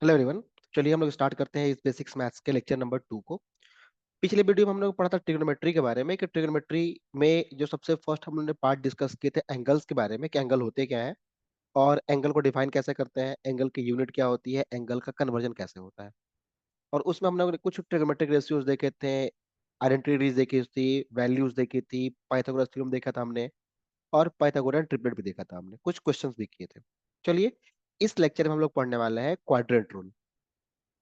Hello everyone. चलिए हम लोग स्टार्ट करते हैं इस बेसिक्स मैथ्स के लेक्चर नंबर 2 को। पिछले वीडियो में हम लोग पढ़ा था ट्रिग्नोमेट्री के बारे में कि ट्रिग्नोमेट्री में जो सबसे फर्स्ट हम लोगों ने पार्ट डिस्कस किए थे एंगल्स के बारे में कि एंगल होते क्या है और एंगल को डिफाइन कैसे करते हैं, एंगल की यूनिट क्या होती है, एंगल का कन्वर्जन कैसे होता है। और उसमें हम लोगों ने कुछ ट्रिग्नोमेट्रिक रेशियोज देखे थे, आइडेंटिटीज देखी थी, वैल्यूज देखी थी, पाइथागोरस थ्योरम देखा था हमने और पाइथागोरन ट्रिपलेट भी देखा था हमने, कुछ क्वेश्चंस भी किए थे। चलिए इस लेक्चर में हम लोग पढ़ने वाले हैं क्वाड्रेंट रूल।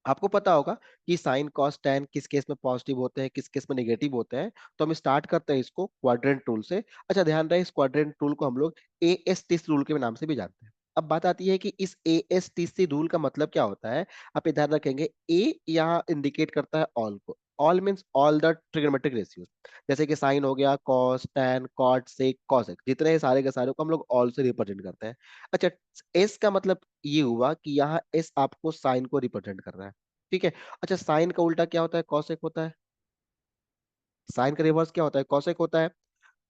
आपको पता होगा कि साइन कॉस टैन किस केस में पॉजिटिव होते हैं, किस केस में नेगेटिव होते हैं। तो हम स्टार्ट करते हैं इसको क्वाड्रेंट रूल से। अच्छा, ध्यान रहे इस क्वाड्रेंट रूल को हम लोग ए एस टी रूल के नाम से भी जानते हैं। अब बात आती है कि इस A S T C rule का मतलब क्या होता है। आप ये ध्यान रखेंगे, ए यहाँ इंडिकेट करता है ऑल को। All means all the trigonometric ratios, जैसे कि साइन हो गया, cos tan cot sec cosec, जितने सारे के सारे को हम लोग ऑल से रिप्रेजेंट करते हैं। अच्छा, एस का मतलब ये हुआ कि यहाँ एस आपको साइन को रिप्रेजेंट कर रहा है। ठीक है। अच्छा, साइन का उल्टा क्या होता है? कॉसेक होता है। साइन का रिवर्स क्या होता है? कॉसेक होता है।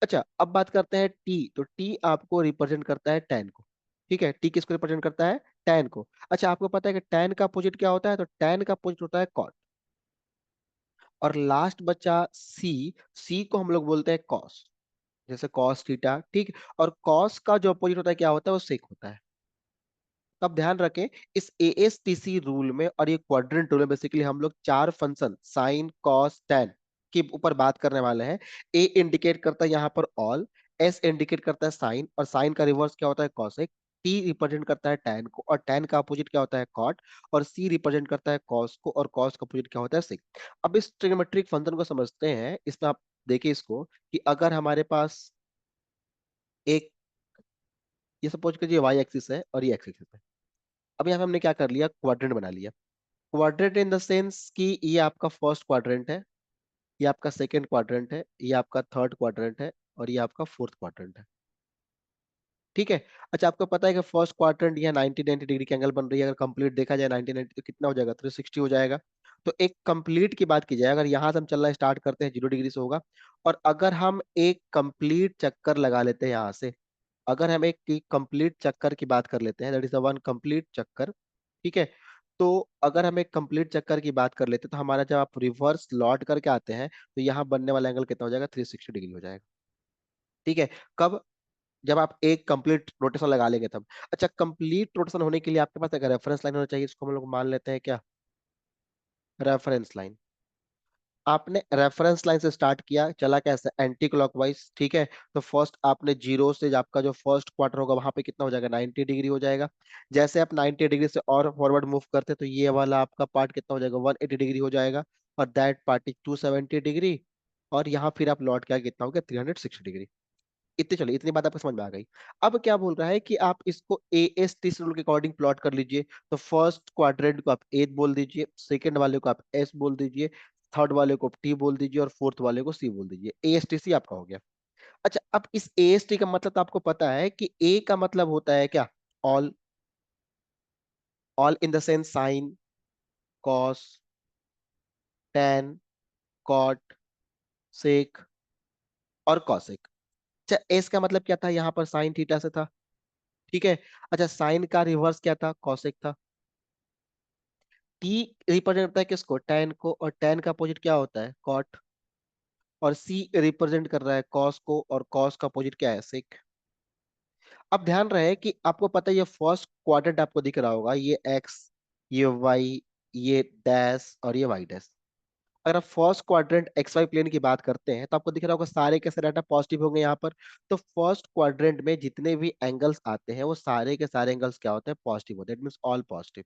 अच्छा, अब बात करते हैं टी। तो टी आपको रिप्रेजेंट करता है टैन को। ठीक है, टी किसको रिप्रेजेंट करता है? टैन को। अच्छा, आपको पता है कि टैन का अपोजिट क्या होता है? तो टैन का अपोजिट होता है कॉट। और लास्ट बचा सी। सी को हम लोग बोलते हैं कॉस, जैसे कॉस थीटा। ठीक। और कॉस का जो अपोजिट होता है क्या होता है? वो सेक होता है। तो अब ध्यान रखें, इस एएसटीसी रूल में और ये क्वाड्रेंट रूल में बेसिकली हम लोग चार फंक्शन साइन कॉस टैन के ऊपर बात करने वाले हैं। ए इंडिकेट करता है यहाँ पर ऑल, एस इंडिकेट करता है साइन, और साइन का रिवर्स क्या होता है? कॉसेक। टी रिप्रेजेंट करता है टैन को, और टैन का अपोजिट क्या होता है? कॉट। और सी रिप्रेजेंट करता है कॉस को, और कॉस का अपोजिट क्या होता है? सेक। अब इस ट्रिग्नोमेट्रिक फंक्शन को समझते हैं। इसमें आप देखिए इसको कि अगर हमारे पास एक, ये सपोज कीजिए वाई एक्सिस है और ये एक्स एक्सिस है। अब यहाँ पे हमने क्या कर लिया? क्वाड्रेंट बना लिया। क्वाड्रेंट इन द सेंस कि ये आपका फर्स्ट क्वाड्रेंट है, ये आपका सेकंड क्वाड्रेंट है, ये आपका थर्ड क्वाड्रेंट है, और ये आपका फोर्थ क्वाड्रेंट है। ठीक है। अच्छा, आपको पता है कि फर्स्ट क्वाड्रेंट यहाँ 90 डिग्री की एंगल बन रही है। अगर कंप्लीट देखा जाए 90 तो कितना हो जाएगा? 360 हो जाएगा। तो एक कंप्लीट की बात की जाए, अगर यहाँ से हम चलना स्टार्ट करते हैं 0 डिग्री से होगा, और अगर हम एक कंप्लीट चक्कर लगा लेते हैं यहाँ से, अगर हम एक कंप्लीट चक्कर की बात कर लेते हैं, that is the one complete चक्कर। ठीक है। तो अगर हम एक कंप्लीट चक्कर की बात कर लेते हैं तो हमारा जब आप रिवर्स लौट करके आते हैं तो यहाँ बनने वाला एंगल कितना हो जाएगा? 360 डिग्री हो जाएगा। ठीक है। कब? जब आप एक कंप्लीट रोटेशन लगा लेंगे तब। अच्छा, कंप्लीट रोटेशन होने के लिए आपके पास एक रेफरेंस लाइन होना चाहिए, इसको हम लोग मान लेते हैं क्या? Reference line. आपने रेफरेंस लाइन से स्टार्ट किया, चला कैसे? Anti clockwise. ठीक है। तो फर्स्ट आपने जीरो से आपका जो फर्स्ट क्वार्टर होगा वहां पे कितना हो जाएगा? 90 डिग्री हो जाएगा। जैसे आप 90 डिग्री से और फॉरवर्ड मूव करते तो ये वाला आपका पार्ट कितना हो जाएगा? 180 डिग्री हो जाएगा। और दैट पार्ट इज 270 डिग्री। और यहाँ फिर आप लौट के आगे कितना हो गया? 360 डिग्री। इतनी चलिए, इतनी बात आपको समझ में आ गई। अब क्या बोल रहा है कि आप इसको ए एस टी रूल के अकॉर्डिंग प्लॉट कर लीजिए। तो फर्स्ट क्वाड्रेंट को आप ए बोल दीजिए, सेकंड वाले को आप एस बोल दीजिए, थर्ड वाले को टी बोल दीजिए, और फोर्थ वाले को सी बोल दीजिए। ए एस टी सी आपका हो गया। अच्छा, अब इस ए एस टी का मतलब तो आपको पता है कि ए का मतलब होता है क्या? All. All in the sense sine, cos, tan, cot, sec और कॉसेक। अच्छा, एस का मतलब क्या था? यहाँ पर साइन थीटा से था। ठीक है। अच्छा, साइन का रिवर्स क्या था? कॉसेक था। टी रिप्रेजेंट करता है किसको? टैन को, और टैन का अपोजिट क्या होता है? कॉट। और सी रिप्रेजेंट कर रहा है कॉस को, और कॉस का अपोजिट क्या है? सेक। अब ध्यान रहे कि आपको पता है ये फर्स्ट क्वाड्रेंट आपको दिख रहा होगा, ये एक्स, ये वाई, ये डैश और ये वाई डैश। अगर आप first quadrant X Y plane की बात करते हैं तो आपको दिख रहा होगा सारे के सारे डाटा पॉजिटिव होंगे यहाँ पर। तो फर्स्ट क्वाड्रेंट में जितने भी एंगल्स आते हैं वो सारे के सारे एंगल्स क्या होते हैं? पॉजिटिव होते हैं। It means all positive.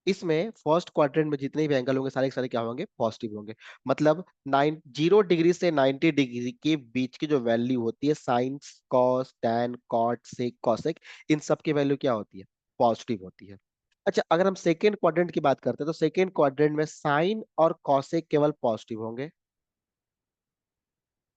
इसमें फर्स्ट क्वाड्रेंट में जितने भी एंगल होंगे सारे के सारे क्या होंगे? पॉजिटिव होंगे। मतलब 0 डिग्री से 90 डिग्री के बीच की जो वैल्यू होती है, sign, cos, tan, cot, sec, cosec, इन सब की वैल्यू क्या होती है? पॉजिटिव होती है। अच्छा, अगर हम सेकेंड क्वाड्रेंट की बात करते हैं तो सेकेंड क्वाड्रेंट में साइन और कॉसेक केवल पॉजिटिव होंगे।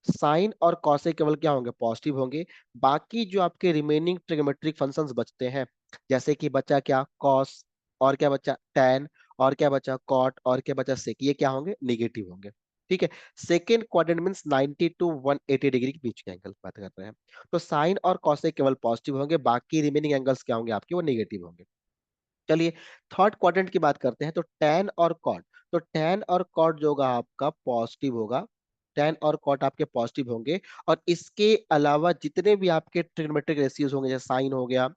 साइन और कॉसेक केवल क्या होंगे? पॉजिटिव होंगे। बाकी जो आपके रिमेनिंग ट्रिग्नोमेट्रिक फंक्शंस बचते हैं, जैसे कि बचा क्या? कॉस, और क्या बचा? टैन, और क्या बचा? कॉट, और क्या बचा? सेक, ये क्या होंगे? निगेटिव होंगे। ठीक है। Second quadrant means 90 to 180 degree के बीच के एंगल की बात कर रहे हैं। तो साइन और कॉसेक केवल पॉजिटिव होंगे, बाकी रिमेनिंग एंगल्स क्या होंगे आपके, वो नेगेटिव होंगे। चलिए थर्ड क्वाड्रेंट की बात करते हैं, तो टैन और कॉट। तो टैन और कॉट जो होगा आपका पॉजिटिव होगा, टैन और कॉट आपके पॉजिटिव होंगे। और इसके अलावा जितने भी आपके ट्रिग्नोमेट्रिक रेशियोज होंगे, जैसे साइन हो गया,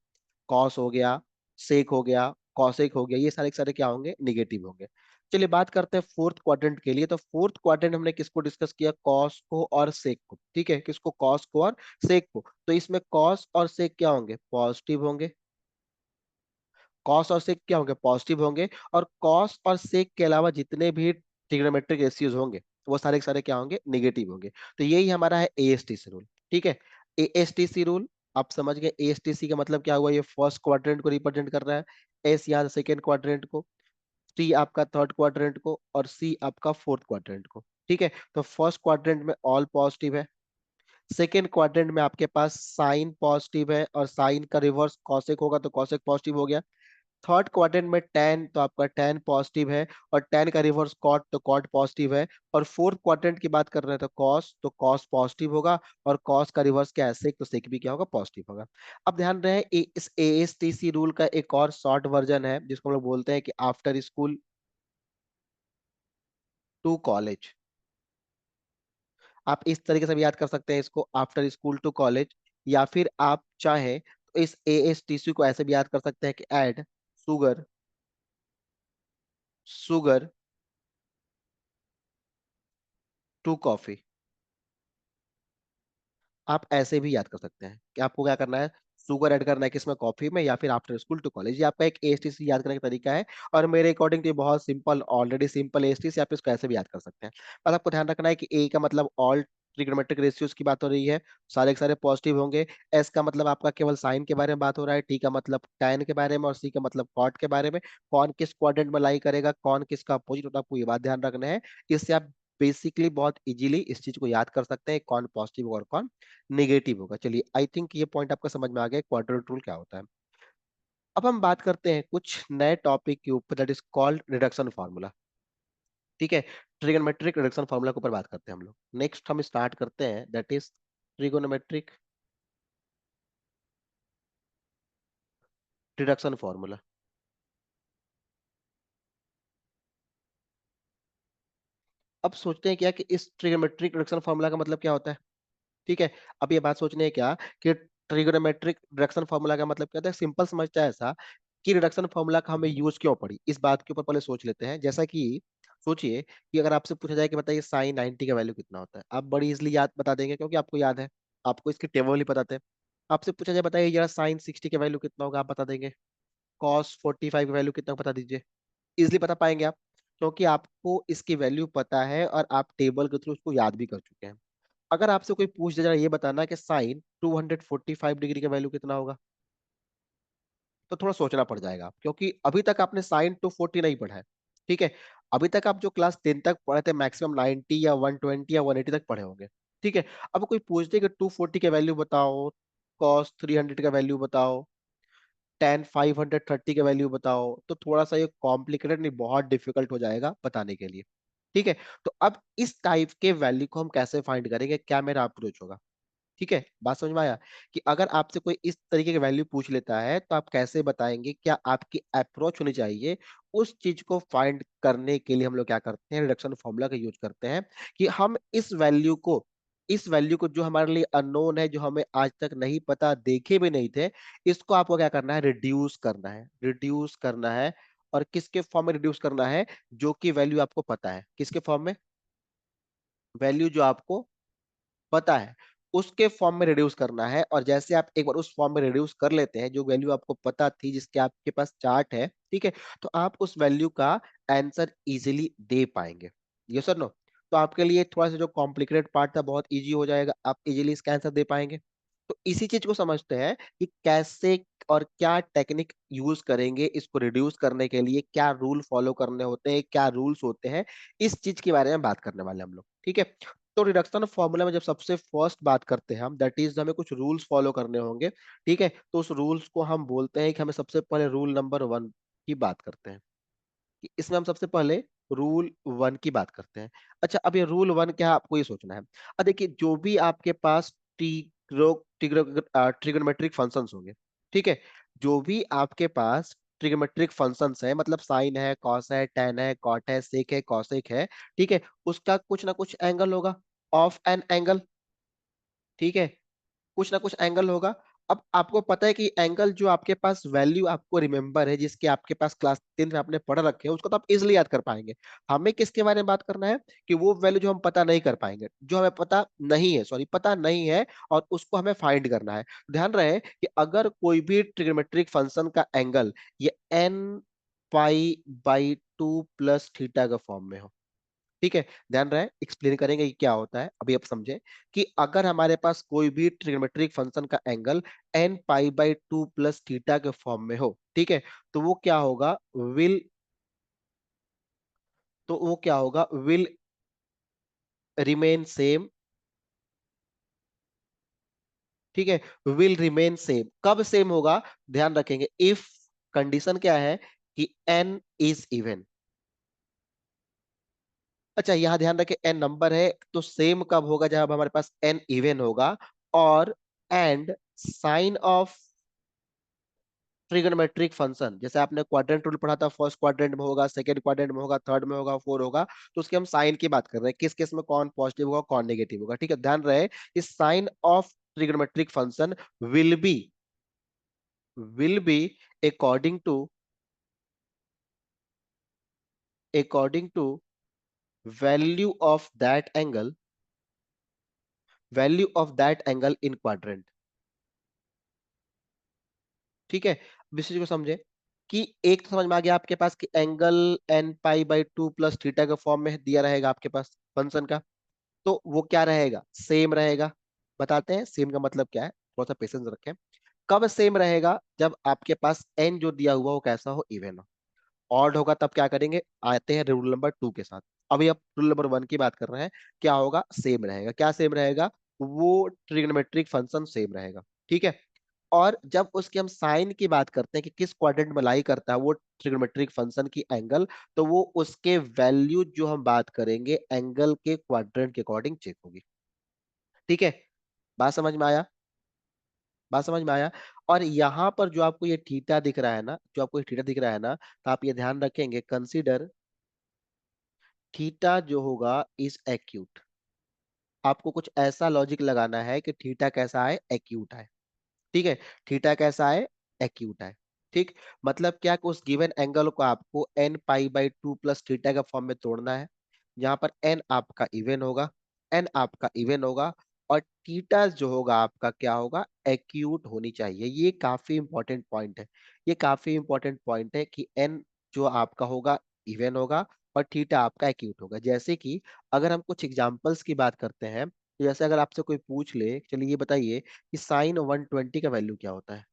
कॉस हो गया, सेक हो गया, कॉसेक हो गया, ये सारे के सारे क्या होंगे, निगेटिव होंगे। चलिए बात करते हैं फोर्थ क्वाड्रेंट के लिए। तो फोर्थ क्वाड्रेंट हमने किसको डिस्कस किया, कॉस को और सेक को। ठीक है, किसको, कॉस को और सेक को। तो इसमें कॉस और सेक क्या होंगे, पॉजिटिव होंगे। कॉस और सेक क्या होंगे, पॉजिटिव होंगे। और कॉस और सेक के अलावा जितने भी ट्रिग्नोमेट्रिक रेशियोज होंगे, वो सारे के सारे क्या होंगे, निगेटिव होंगे। तो यही हमारा है एएसटीसी रूल। ठीक है, एएसटीसी रूल आप समझ गए। एएसटीसी का मतलब क्या हुआ, ये फर्स्ट क्वाड्रेंट को रिप्रेजेंट कर रहा है, एस यहाँ सेकेंड क्वाड्रेंट को, टी आपका थर्ड क्वाड्रेंट को, और सी आपका फोर्थ क्वाड्रेंट को। ठीक है, तो फर्स्ट क्वाड्रेंट में ऑल पॉजिटिव है, सेकेंड क्वाड्रेंट में आपके पास साइन पॉजिटिव है, और साइन का रिवर्स कॉसेक होगा तो कॉसेक पॉजिटिव हो गया। थर्ड क्वाड्रेंट में टैन, तो आपका टैन पॉजिटिव है, और टैन का रिवर्स कॉट, तो कॉट पॉजिटिव है। और फोर्थ क्वाड्रेंट की बात कर रहे हैं तो कॉस, तो कॉस पॉजिटिव होगा, और कॉस का रिवर्स क्या है, सेक, तो सेक भी क्या होगा, पॉजिटिव होगा। अब ध्यान रहे इस एएसटीसी रूल का एक और शॉर्ट वर्जन है, जिसको हम लोग बोलते हैं कि आफ्टर स्कूल टू कॉलेज। आप इस तरीके से भी याद कर सकते हैं इसको, आफ्टर स्कूल टू कॉलेज। या फिर आप चाहें तो इस एएसटीसी को ऐसे भी याद कर सकते हैं कि add sugar, sugar to coffee. आप ऐसे भी याद कर सकते हैं कि आपको क्या करना है, शुगर ऐड करना है किसमें, कॉफी में, या फिर आफ्टर स्कूल टू कॉलेज। ये आपका एक एएसटीसी याद करने का तरीका है। और मेरे अकॉर्डिंग तो ये बहुत सिंपल, ऑलरेडी सिंपल एएसटीसी, आप इसको ऐसे भी याद कर सकते हैं। बस आपको ध्यान रखना है कि ए का मतलब ऑल ट्रिग्नोमेट्रिक रेशियोज की बात हो रही है, सारे के सारे पॉजिटिव होंगे। एस का मतलब आपका केवल साइन के बारे में बात हो रहा है, टी का मतलब टैन के बारे में, और सी का मतलब कॉट के बारे में। कौन किस क्वाड्रेंट में लाई करेगा, कौन किसका अपोजिट होता है, आपको ये बात ध्यान रखना है। इससे आप बेसिकली बहुत इजीली इस चीज को याद कर सकते हैं, कौन पॉजिटिव और कौन नेगेटिव होगा। चलिए आई थिंक ये पॉइंट आपका समझ में आ गया क्वाड्रेंट रूल क्या होता है। अब हम बात करते हैं कुछ नए टॉपिक के ऊपर, that is called reduction formula. ठीक है, ट्रिगोनोमेट्रिक रिडक्शन फार्मूला के ऊपर बात करते हैं हम लोग। नेक्स्ट हम स्टार्ट करते हैं, that is trigonometric reduction formula. अब सोचते हैं क्या कि इस ट्रिगोनोमेट्रिक रिडक्शन फार्मूला का मतलब क्या होता है। ठीक है, अब ये बात सोचने है क्या कि ट्रिगोनोमेट्रिक रिडक्शन फार्मूला का मतलब क्या होता है। सिंपल समझता है ऐसा कि रिडक्शन फार्मूला का हमें यूज क्यों पड़ी, इस बात के ऊपर पहले सोच लेते हैं। जैसा कि सोचिए कि अगर आपसे पूछा जाए कि बताइए साइन 90 का वैल्यू कितना होता है, आप बड़ी इजीली याद बता देंगे क्योंकि आपको याद है, आपको इसके टेबल ही पता थे। आपसे पूछा जाए बताइए जरा साइन 60 का वैल्यू कितना होगा, आप बता देंगे। कॉस 45 का वैल्यू कितना होगा, बता दीजिए। इजिली बता पाएंगे आप, क्योंकि आपको इसकी वैल्यू पता है और आप टेबल के थ्रू उसको याद भी कर चुके हैं। अगर आपसे कोई पूछ दे, जरा ये बताना कि साइन 245 डिग्री का वैल्यू कितना होगा, तो थोड़ा सोचना पड़ जाएगा, क्योंकि अभी तक आपने साइन 240 नहीं पढ़ा है। ठीक है, अभी तक आप जो क्लास 10 तक पढ़े थे मैक्सिमम 90 या 120 या 180 तक पढ़े होंगे। ठीक है, अब कोई पूछ दे कि 240 का वैल्यू बताओ, कॉस 300 का वैल्यू बताओ, टेन 530 का वैल्यू बताओ, तो थोड़ा सा ये कॉम्प्लिकेटेड नहीं, बहुत डिफिकल्ट हो जाएगा बताने के लिए। ठीक है, तो अब इस टाइप के वैल्यू को हम कैसे फाइंड करेंगे, क्या मेरा अप्रोच होगा। ठीक है, बात समझ में आया कि अगर आपसे कोई इस तरीके की वैल्यू पूछ लेता है तो आप कैसे बताएंगे, क्या आपकी अप्रोच होनी चाहिए। उस चीज को फाइंड करने के लिए हम लोग क्या करते हैं, रिडक्शन फॉर्मूला का यूज करते हैं कि हम इस वैल्यू को जो हमारे लिए अननोन है, जो हमें आज तक नहीं पता, देखे भी नहीं थे, इसको आपको क्या करना है, रिड्यूस करना है, रिड्यूस करना है। और किसके फॉर्म में रिड्यूस करना है, जो कि वैल्यू आपको पता है, किसके फॉर्म में, वैल्यू जो आपको पता है उसके फॉर्म में रिड्यूस करना है। और जैसे आप एक बार उस फॉर्म में रिड्यूस कर लेते हैं, जो वैल्यू आपको पता थी, जिसके आपके पास चार्ट है, ठीक है, तो आप उस वैल्यू का आंसर इजीली दे पाएंगे। ये सर नो, तो आपके लिए थोड़ा सा जो कॉम्प्लिकेटेड पार्ट था बहुत इजी हो जाएगा, आप इजीली इसका आंसर दे पाएंगे। तो इसी चीज को समझते हैं कि कैसे और क्या टेक्निक यूज करेंगे इसको रिड्यूस करने के लिए, क्या रूल फॉलो करने होते हैं, क्या रूल्स होते हैं, इस चीज के बारे में बात करने वाले हम लोग। ठीक है, तो रिडक्शन फॉर्मूला में जब सबसे फर्स्ट बात करते हैं हम, दैट इज हमें कुछ रूल्स फॉलो करने होंगे। ठीक है, तो उस रूल्स को हम बोलते हैं कि हमें सबसे पहले रूल नंबर 1 की बात करते हैं कि इसमें हम सबसे पहले रूल वन की बात करते हैं। अच्छा, अब ये रूल वन क्या है, आपको ये सोचना है। अब देखिए, जो भी आपके पास ट्रिग्नोमेट्रिक फंक्शंस होंगे, ठीक है, जो भी आपके पास ट्रिग्नोमेट्रिक फंक्शंस है, मतलब साइन है, कॉस है, टेन है, कॉट है, सेक है, कॉसेक है, ठीक है, उसका कुछ ना कुछ एंगल होगा, ऑफ एन एंगल, ठीक है, कुछ ना कुछ एंगल होगा। अब आपको पता है कि एंगल जो आपके पास वैल्यू आपको रिमेंबर है, जिसके आपके पास क्लास 10 में आपने पढ़ रखे हैं, उसको तो आप इजिली याद कर पाएंगे। हमें किसके बारे में बात करना है, कि वो वैल्यू जो हम पता नहीं कर पाएंगे, जो हमें पता नहीं है, सॉरी पता नहीं है, और उसको हमें फाइंड करना है। ध्यान रहे कि अगर कोई भी ट्रिग्नोमेट्रिक फंक्शन का एंगल ये n pi by two plus theta का फॉर्म में हो, ठीक है, ध्यान रहे एक्सप्लेन करेंगे कि क्या होता है, अभी आप समझे कि अगर हमारे पास कोई भी ट्रिग्नोमेट्रिक फंक्शन का angle n pi by two plus theta के फॉर्म में हो, ठीक है, तो वो क्या होगा, विल विल रिमेन सेम, ठीक है, विल रिमेन सेम। कब सेम होगा, ध्यान रखेंगे, इफ कंडीशन क्या है कि एन इज इवन। अच्छा, यहां ध्यान रखें एन नंबर है, तो सेम कब होगा, जब हमारे पास एन इवन होगा, और and sine of trigonometric function, जैसे आपने क्वाड्रेंट रूल पढ़ा था, फर्स्ट क्वाड्रेंट में होगा, सेकंड क्वाड्रेंट में होगा, थर्ड में होगा, फोर होगा, तो उसके हम साइन की बात कर रहे हैं, किस केस में कौन पॉजिटिव होगा, कौन नेगेटिव होगा, ठीक है, ध्यान रहे इस sine of trigonometric function will be will be according to according to value of that angle, value of that angle in quadrant, ठीक है। अब इस चीज को समझे कि एक तो समझ में आ गया आपके पास कि angle n pi by two plus theta के फॉर्म में दिया रहेगा आपके पास फंक्शन का, तो वो क्या रहेगा, सेम रहेगा। बताते हैं सेम का मतलब क्या है, थोड़ा सा पेशेंस रखें। कब सेम रहेगा, जब आपके पास एन जो दिया हुआ हो कैसा हो, इवन हो। ऑड होगा तब क्या करेंगे, आते हैं रूल नंबर टू के साथ। अभी आप रूल नंबर वन की बात कर रहे हैं, क्या होगा, सेम रहेगा, क्या सेम रहेगा, वो ट्रिग्नोमेट्रिक फंक्शन सेम रहेगा, ठीक है। और जब उसके हम साइन की बात करते हैं कि किस क्वाड्रेंट में लाई करता है वो ट्रिग्नोमेट्रिक फंक्शन की एंगल, तो वो उसके वैल्यू जो हम बात करेंगे एंगल के क्वाड्रेंट के अकॉर्डिंग चेक होगी, ठीक है। बात समझ में आया, बात समझ में आया। और यहाँ पर जो आपको ये थीटा दिख रहा है ना, जो आपको ये थीटा दिख रहा है ना, तो आप ये ध्यान रखेंगे, कंसीडर थीटा जो होगा इज एक्यूट। आपको कुछ ऐसा लॉजिक लगाना है कि थीटा कैसा है, एक्यूट है, ठीक है, थीटा कैसा है, एक्यूट है, ठीक। मतलब क्या कि उस गिवन एंगल को आपको n pi by two plus theta का फॉर्म में तोड़ना है, जहां पर एन आपका इवन होगा, एन आपका इवन होगा, और थीटा जो होगा आपका क्या होगा, एक्यूट होनी चाहिए। ये काफी इंपॉर्टेंट पॉइंट है, ये काफी इंपॉर्टेंट पॉइंट है कि एन जो आपका होगा इवन होगा, और थीटा आपका एक्यूट होगा। जैसे कि अगर हम कुछ एग्जांपल्स की बात करते हैं, तो जैसे अगर आपसे कोई पूछ ले, चलिए ये बताइए कि साइन 120 का वैल्यू क्या होता है।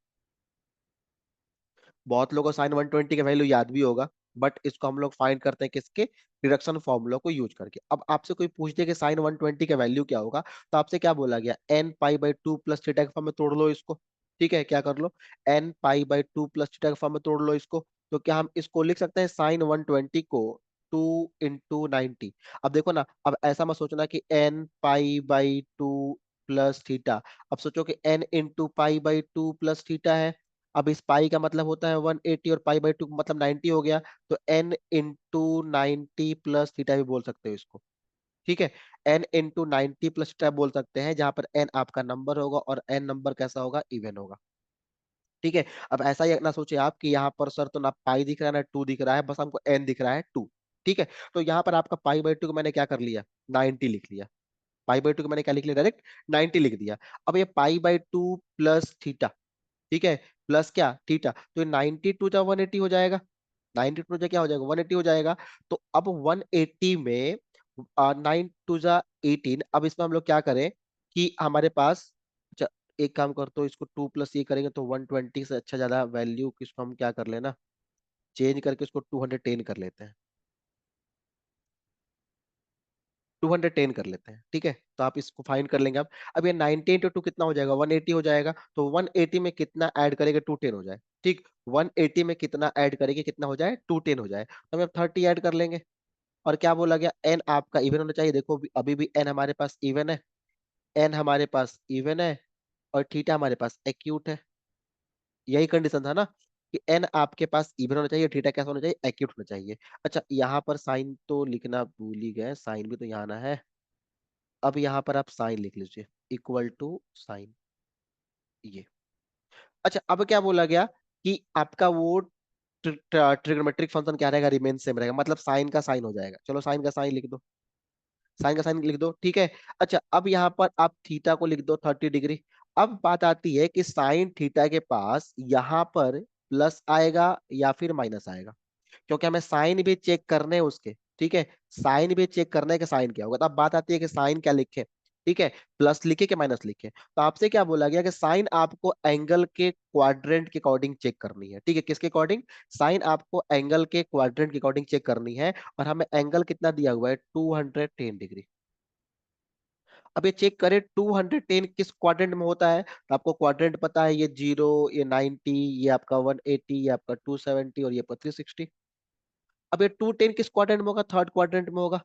बहुत लोगों को साइन 120 का वैल्यू याद भी होगा, बट इसको हम लोग फाइंड करते हैं किसके, रिडक्शन फॉर्मूला को यूज करके। अब आपसे कोई पूछ दे कि साइन 120 का वैल्यू क्या होगा, तो आपसे क्या बोला गया, n pi by two plus theta के फॉर्म में तोड़ लो इसको, ठीक है, क्या कर लो, n pi by two plus theta के फॉर्म में तोड़ लो इसको। तो क्या हम इसको लिख सकते हैं, साइन 120 को 2 into 90। अब देखो ना, अब ऐसा मत सोचना कि n pi by two plus theta, अब सोचो कि n into pi by two plus theta है। अब इस पाई का मतलब होता है 180, और पाई बाई टू मतलब 90 हो गया, तो एन इंटू 90 प्लस थीटा भी बोल सकते हो इसको, ठीक है। एन इंटू 90 प्लस थीटा बोल सकते हैं, जहां पर एन आपका नंबर होगा, और एन नंबर कैसा होगा, इवन होगा, ठीक है। अब ऐसा ही ना सोचे आप कि यहाँ पर सर तो ना पाई दिख रहा है ना टू दिख रहा है, बस हमको एन दिख रहा है टू, ठीक है। तो यहाँ पर आपका पाई बाई टू को मैंने क्या कर लिया, 90 लिख लिया, पाई बाई टू को मैंने क्या लिख लिया, डायरेक्ट 90 लिख दिया। अब ये पाई बाई टू प्लस थीटा, ठीक है, प्लस क्या, थीटा, तो 92 जा 180 हो जाएगा, 92 जा क्या हो जाएगा, 180 हो जाएगा। तो अब 180 में 9 2 जा 18, अब इसमें हम लोग क्या करें कि हमारे पास, अच्छा, एक काम करते हो, इसको 2 प्लस ये करेंगे तो 120 से अच्छा ज्यादा वैल्यू किसको हम क्या कर लेना, चेंज करके उसको 210 कर लेते हैं, 210 कर लेते हैं, ठीक है। तो आप इसको फाइंड कर लेंगे। अब ये 90 इंटू टू कितना हो जाएगा, 180 हो जाएगा, तो 180 में कितना ऐड करेंगे, 210 हो जाए, ठीक। 180 में कितना ऐड करेंगे, कितना हो जाए, 210 हो जाए, तो हम अब 30 ऐड कर लेंगे, और क्या बोला गया, एन आपका इवन होना चाहिए। देखो अभी भी एन हमारे पास इवन है, एन हमारे पास इवन है, और थीटा हमारे पास एक्यूट है। यही कंडीशन था ना, कि एन आपके पास इवन होना चाहिए, थीटा कैसा होना चाहिए, एक्यूट होना चाहिए। अच्छा यहाँ पर साइन तो लिखना भूल ही गए, साइन भी तो यहाँ आना है। अब यहाँ पर आप साइन लिख लीजिए, इक्वल टू साइन ये। अच्छा अब क्या बोला गया, कि आपका वो ट्रिग्नोमेट्रिक फंक्शन क्या रहेगा, रिमेन सेम रहेगा, मतलब साइन का साइन हो जाएगा। चलो साइन का साइन लिख दो, साइन का साइन लिख दो, ठीक है। अच्छा अब यहाँ पर आप थीटा को लिख दो 30 डिग्री। अब बात आती है कि साइन थीटा के पास यहाँ पर प्लस आएगा या फिर माइनस आएगा, क्योंकि हमें साइन भी चेक करने हैं उसके, ठीक है। साइन भी चेक करना है कि साइन क्या होगा। तो अब बात आती है कि साइन क्या लिखे, ठीक है, प्लस लिखे कि माइनस लिखे। तो आपसे क्या बोला गया कि साइन आपको एंगल के क्वाड्रेंट के अकॉर्डिंग चेक करनी है, ठीक है। किसके अकॉर्डिंग, साइन आपको एंगल के क्वाड्रेंट के अकॉर्डिंग चेक करनी है। और हमें एंगल कितना दिया हुआ है, 210 डिग्री। अब ये चेक करें 210 किस क्वाड्रेंट में होता है, तो आपको क्वाड्रेंट पता है, ये 0, ये 90, ये आपका 180, ये आपका 270 और ये आपका 360। अब ये 210 किस क्वाड्रेंट में होगा, थर्ड क्वाड्रेंट में होगा,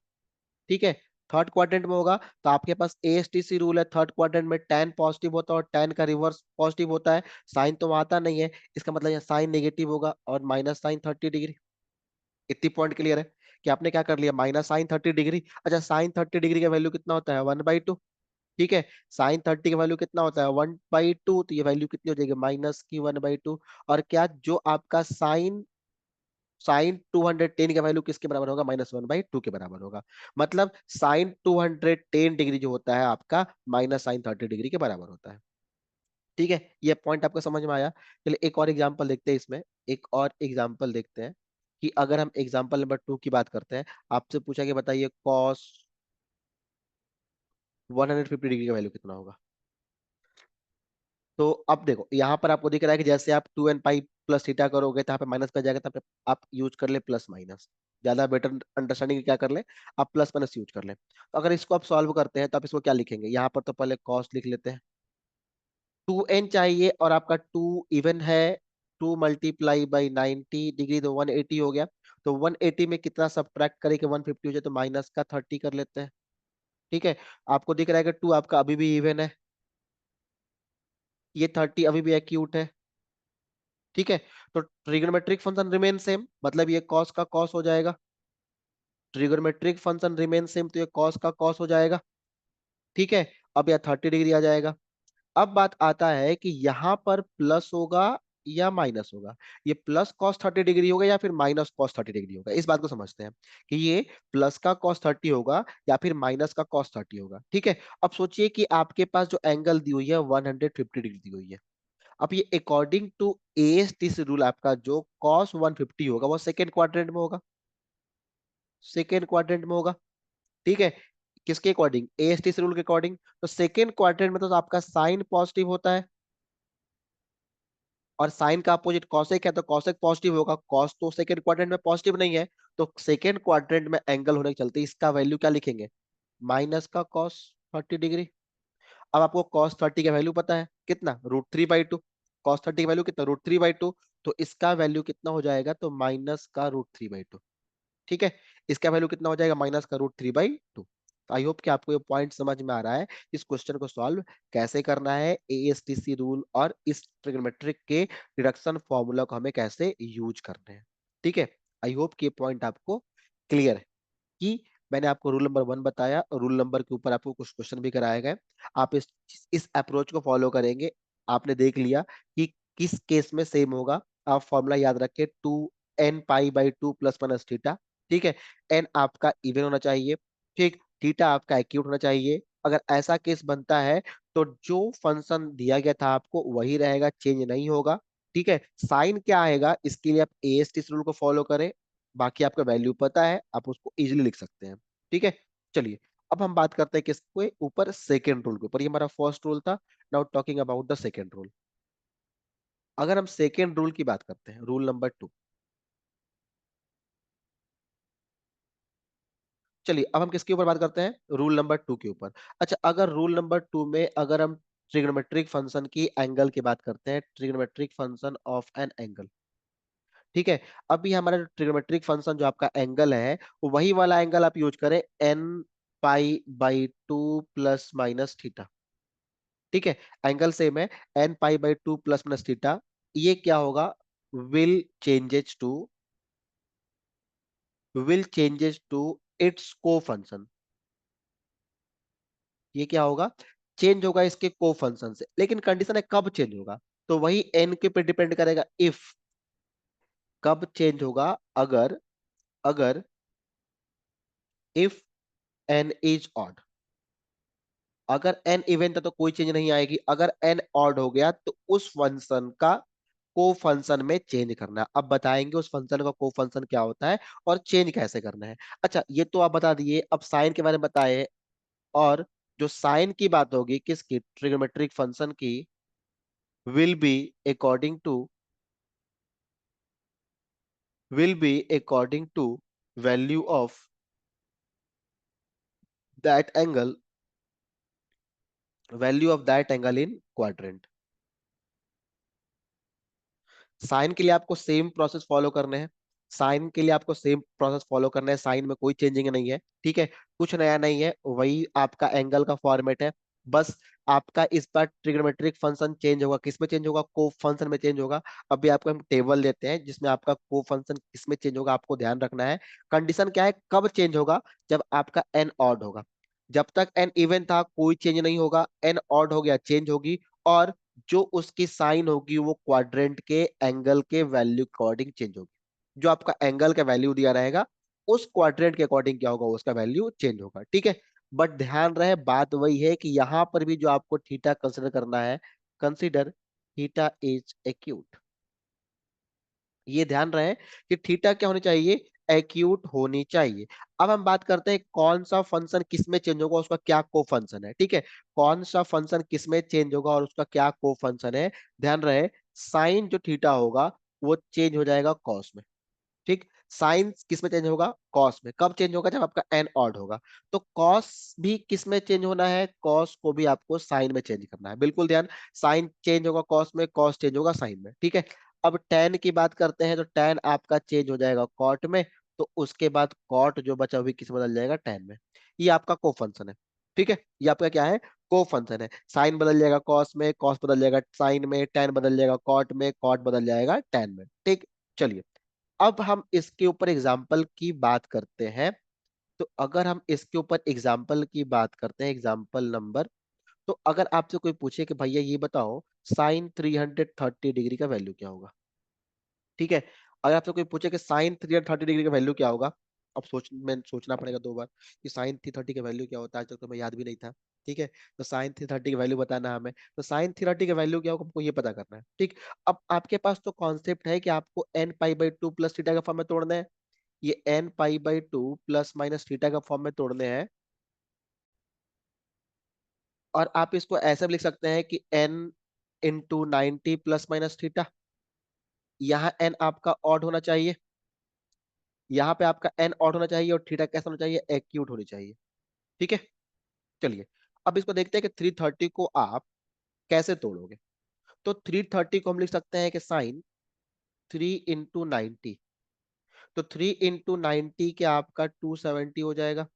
ठीक है। थर्ड क्वाड्रेंट में होगा, तो आपके पास एएसटीसी रूल है, थर्ड क्वाड्रेंट में tan पॉजिटिव होता है और tan का रिवर्स पॉजिटिव होता है। साइन तो वहां आता नहीं है, इसका मतलब यहाँ साइन नेगेटिव होगा और माइनस साइन 30 डिग्री। इतनी पॉइंट क्लियर है कि आपने क्या कर लिया, माइनस साइन 30 डिग्री। अच्छा साइन 30 डिग्री का वैल्यू कितना होता है, 1/2, ठीक है। साइन 30 का वैल्यू कितना होता है, 1/2, तो ये वैल्यू कितनी हो जाएगी, माइनस की 1/2। और क्या जो आपका साइन साइन 210 का वैल्यू किसके बराबर होगा, -1/2 के बराबर होगा। मतलब साइन 210 डिग्री जो होता है आपका, माइनस साइन 30 डिग्री के बराबर होता है, ठीक है। ये पॉइंट आपको समझ में आया। चलिए एक और एग्जांपल देखते हैं इसमें, एक और एग्जांपल देखते हैं। कि अगर हम एग्जांपल नंबर 2 की बात करते हैं, आपसे पूछा कि बताइए कॉस 150 डिग्री का वैल्यू कितना होगा। तो अब देखो यहाँ पर आपको दिख रहा है कि जैसे आप 2n पाई प्लस थीटा करोगे तो यहाँ पे माइनस पे जाएगा, तब आप यूज कर ले प्लस माइनस। ज्यादा बेटर अंडरस्टैंडिंग क्या कर ले, आप प्लस माइनस यूज कर ले। तो अगर इसको आप सॉल्व करते हैं तो आप इसको क्या लिखेंगे, यहाँ पर तो पहले कॉस लिख लेते हैं। 2n चाहिए और आपका 2 इवन है, 2 × 90 डिग्री तो 180 हो गया। तो 180 में कितना सब्ट्रैक्ट करें कि 150 हो जाए, तो माइनस का 30 कर लेते हैं, ठीक है। आपको दिख रहा है कि 2 आपका अभी भी इवन है, ये 30 अभी भी एक्यूट है, ठीक है। तो ट्रिग्नोमेट्रिक फंक्शन रिमेन सेम, मतलब ये कॉस का कॉस हो जाएगा। ट्रिग्नोमेट्रिक फंक्शन रिमेन सेम, तो ये कॉस का कॉस हो जाएगा, ठीक है। अब यह 30 डिग्री आ जाएगा। अब बात आता है कि यहाँ पर प्लस होगा या माइनस होगा, ये प्लस कॉस 30 डिग्री होगा या फिर माइनस कॉस 30 डिग्री होगा। इस बात को समझते हैं कि ये प्लस का कॉस 30 होगा या फिर माइनस का कॉस 30 होगा, ठीक है। अब सोचिए कि आपके पास जो एंगल दी हुई है 150 डिग्री दी हुई है। अब ये अकॉर्डिंग टू एएसटी से रूल, आपका जो कॉस 150 होगा वो सेकेंड क्वाड्रेंट में होगा, सेकेंड क्वाड्रेंट में होगा, ठीक है। किसके अकॉर्डिंग, एएसटी से रूल के अकॉर्डिंग। तो सेकेंड क्वाड्रेंट में तो आपका साइन पॉजिटिव होता है, और साइन का अपोजिट कॉसेक है, तो कॉसेक पॉजिटिव होगा। कॉस तो सेकेंड क्वाड्रेंट में पॉजिटिव नहीं है, तो सेकेंड क्वाड्रेंट में एंगल होने के चलते इसका वैल्यू क्या लिखेंगे, माइनस का कॉस 30 डिग्री। अब आपको कॉस 30 का वैल्यू पता है कितना, √3/2। कॉस 30 का वैल्यू कितना, √3/2। तो इसका वैल्यू कितना हो जाएगा, तो माइनस का √3/2, ठीक है। इसका वैल्यू कितना हो जाएगा, माइनस का √3/2। आई होप कि आपको ये पॉइंट समझ में आ रहा है, इस क्वेश्चन को सॉल्व कैसे करना है, एएसटीसी रूल और इस ट्रिग्नोमेट्रिक के रिडक्शन फॉर्मूला को हमें कैसे यूज करने हैं, ठीक है। आई होप कि ये पॉइंट आपको क्लियर है, कि मैंने आपको रूल नंबर 1 बताया और रूल नंबर के ऊपर आपको कुछ क्वेश्चन भी कराए गए। आप इस अप्रोच को फॉलो करेंगे, आपने देख लिया कि किस केस में सेम होगा। आप फॉर्मूला याद रखें, 2n π/2 प्लस माइनस थीटा, ठीक है। एन आपका इवन होना चाहिए, ठीक, थीटा आपका एक्यूट होना चाहिए। अगर ऐसा केस बनता है तो जो फंक्शन दिया गया था आपको वही रहेगा, चेंज नहीं होगा, ठीक है। साइन क्या आएगा, इसके लिए आप एएसटी रूल को फॉलो करें, बाकी आपका वैल्यू पता है, आप उसको इजीली लिख सकते हैं, ठीक है। चलिए अब हम बात करते हैं किसके ऊपर, सेकेंड रूल के ऊपर। ये हमारा फर्स्ट रूल था, now talking about the second rule. अगर हम सेकेंड रूल की बात करते हैं, रूल नंबर 2। चलिए अब हम किसके ऊपर बात करते हैं, रूल नंबर 2 के ऊपर। अच्छा अगर रूल नंबर 2 में अगर हम ट्रिग्नोमेट्रिक फंक्शन की एंगल की बात करते हैं, trigonometric function of an angle, ठीक है। अभी हमारा जो ट्रिग्नोमेट्रिक फंक्शन जो आपका एंगल है, वही वाला एंगल आप यूज करें, n pi by two plus minus theta. ठीक है, एंगल सेम है, n pi by two plus minus theta. ये क्या होगा, will changes to will changes to its cofunction. ये क्या होगा, चेंज होगा इसके को फंक्शन से, लेकिन कंडीशन है कब चेंज होगा, तो वही एन के पे डिपेंड करेगा। इफ, कब चेंज होगा, अगर अगर इफ एन इज ऑड। अगर एन इवेंट है तो कोई चेंज नहीं आएगी, अगर एन ऑड हो गया तो उस फंक्शन का को फंक्शन में चेंज करना है। अब बताएंगे उस फंक्शन का को फंक्शन क्या होता है और चेंज कैसे करना है। अच्छा, ये तो आप बता दिए, अब साइन के बारे में बताए। और जो साइन की बात होगी किसकी, ट्रिग्नोमेट्रिक फंक्शन की, will be according to will be according to value of that angle, value of that angle in quadrant। Sine के लिए आपको सेम प्रोसेस फॉलो करने हैं। साइन के लिए आपको सेम प्रोसेस फॉलो करना है, साइन में कोई चेंजिंग नहीं है। ठीक है, कुछ नया नहीं है, वही आपका एंगल का फॉर्मेट है। बस आपका इस बार ट्रिग्नोमेट्रिक फंक्शन चेंज होगा, किस में चेंज होगा, को फंक्शन में चेंज होगा। अभी आपको हम टेबल देते हैं जिसमें आपका को फंक्शन किस में चेंज होगा, आपको ध्यान रखना है। कंडीशन क्या है, कब चेंज होगा, जब आपका एन ऑड होगा। जब तक एन इवन था कोई चेंज नहीं होगा, एन ऑड हो गया चेंज होगी। और जो उसकी साइन होगी वो क्वाड्रेंट के एंगल के वैल्यू के अकॉर्डिंग चेंज होगी। जो आपका एंगल का वैल्यू दिया रहेगा उस क्वाड्रेंट के अकॉर्डिंग क्या होगा, उसका वैल्यू चेंज होगा। ठीक है, बट ध्यान रहे बात वही है कि यहां पर भी जो आपको थीटा कंसिडर करना है, कंसिडर थीटा इज एक्यूट। ये ध्यान रहे कि थीटा क्या होनी चाहिए, एक्यूट होनी चाहिए। अब हम बात करते हैं कौन सा फंक्शन किस में चेंज होगा, उसका क्या को फंक्शन है। ठीक है, कौन सा फंक्शन किस में चेंज होगा और उसका क्या को फंक्शन है। ध्यान रहे, साइन जो थीटा होगा वो चेंज हो जाएगा कॉस में। ठीक, साइन किस में चेंज होगा, कॉस में। कब चेंज होगा, जब आपका एन ऑड होगा। तो कॉस भी किस में चेंज होना है, कॉस को भी आपको साइन में चेंज करना है, बिल्कुल ध्यान। साइन चेंज होगा कॉस में, कॉस चेंज होगा साइन में। ठीक है, अब टेन की बात करते हैं तो टेन आपका चेंज हो जाएगा कॉट में। तो उसके बाद कॉट जो बचा हुई किस में बदल जाएगा, टेन में। ये आपका को फंक्शन है। ठीक है, ये आपका क्या है, को फंक्शन है। साइन बदल जाएगा कॉस में, कॉस बदल जाएगा साइन में, टेन बदल जाएगा कॉट में, कॉट बदल जाएगा टेन में। ठीक, चलिए अब हम इसके ऊपर एग्जाम्पल की बात करते हैं। तो अगर हम इसके ऊपर एग्जाम्पल की बात करते हैं, एग्जाम्पल नंबर, तो अगर आपसे कोई पूछे कि भैया ये बताओ साइन 330 डिग्री का वैल्यू क्या होगा। ठीक है, अगर आपसे कोई पूछे कि साइन 330 डिग्री का वैल्यू क्या होगा, अब सोचना पड़ेगा दो बार कि साइन 330 का वैल्यू क्या होता है, आज तक तो मैं याद भी नहीं था। ठीक है, तो साइन 330 का वैल्यू बताना है हमें, तो साइन 330 का वैल्यू क्या होगा हमको ये पता करना है। ठीक, अब आपके पास तो कॉन्सेप्ट है कि आपको n pi by two plus theta का फॉर्म में तोड़ना है। ये n pi by two plus minus theta का फॉर्म में तोड़ने हैं। और आप इसको ऐसे भी लिख सकते हैं कि n into 90 plus minus theta. यहाँ एन आपका ऑड होना चाहिए, यहाँ पे आपका एन ऑड होना चाहिए, और थीटा कैसा होना चाहिए, एक्यूट होनी चाहिए। ठीक है, चलिए अब इसको देखते हैं कि 330 को आप कैसे तोड़ोगे। तो 330 को हम लिख सकते हैं कि साइन 3 इंटू 90। तो 3 इंटू 90 के आपका 270 हो जाएगा।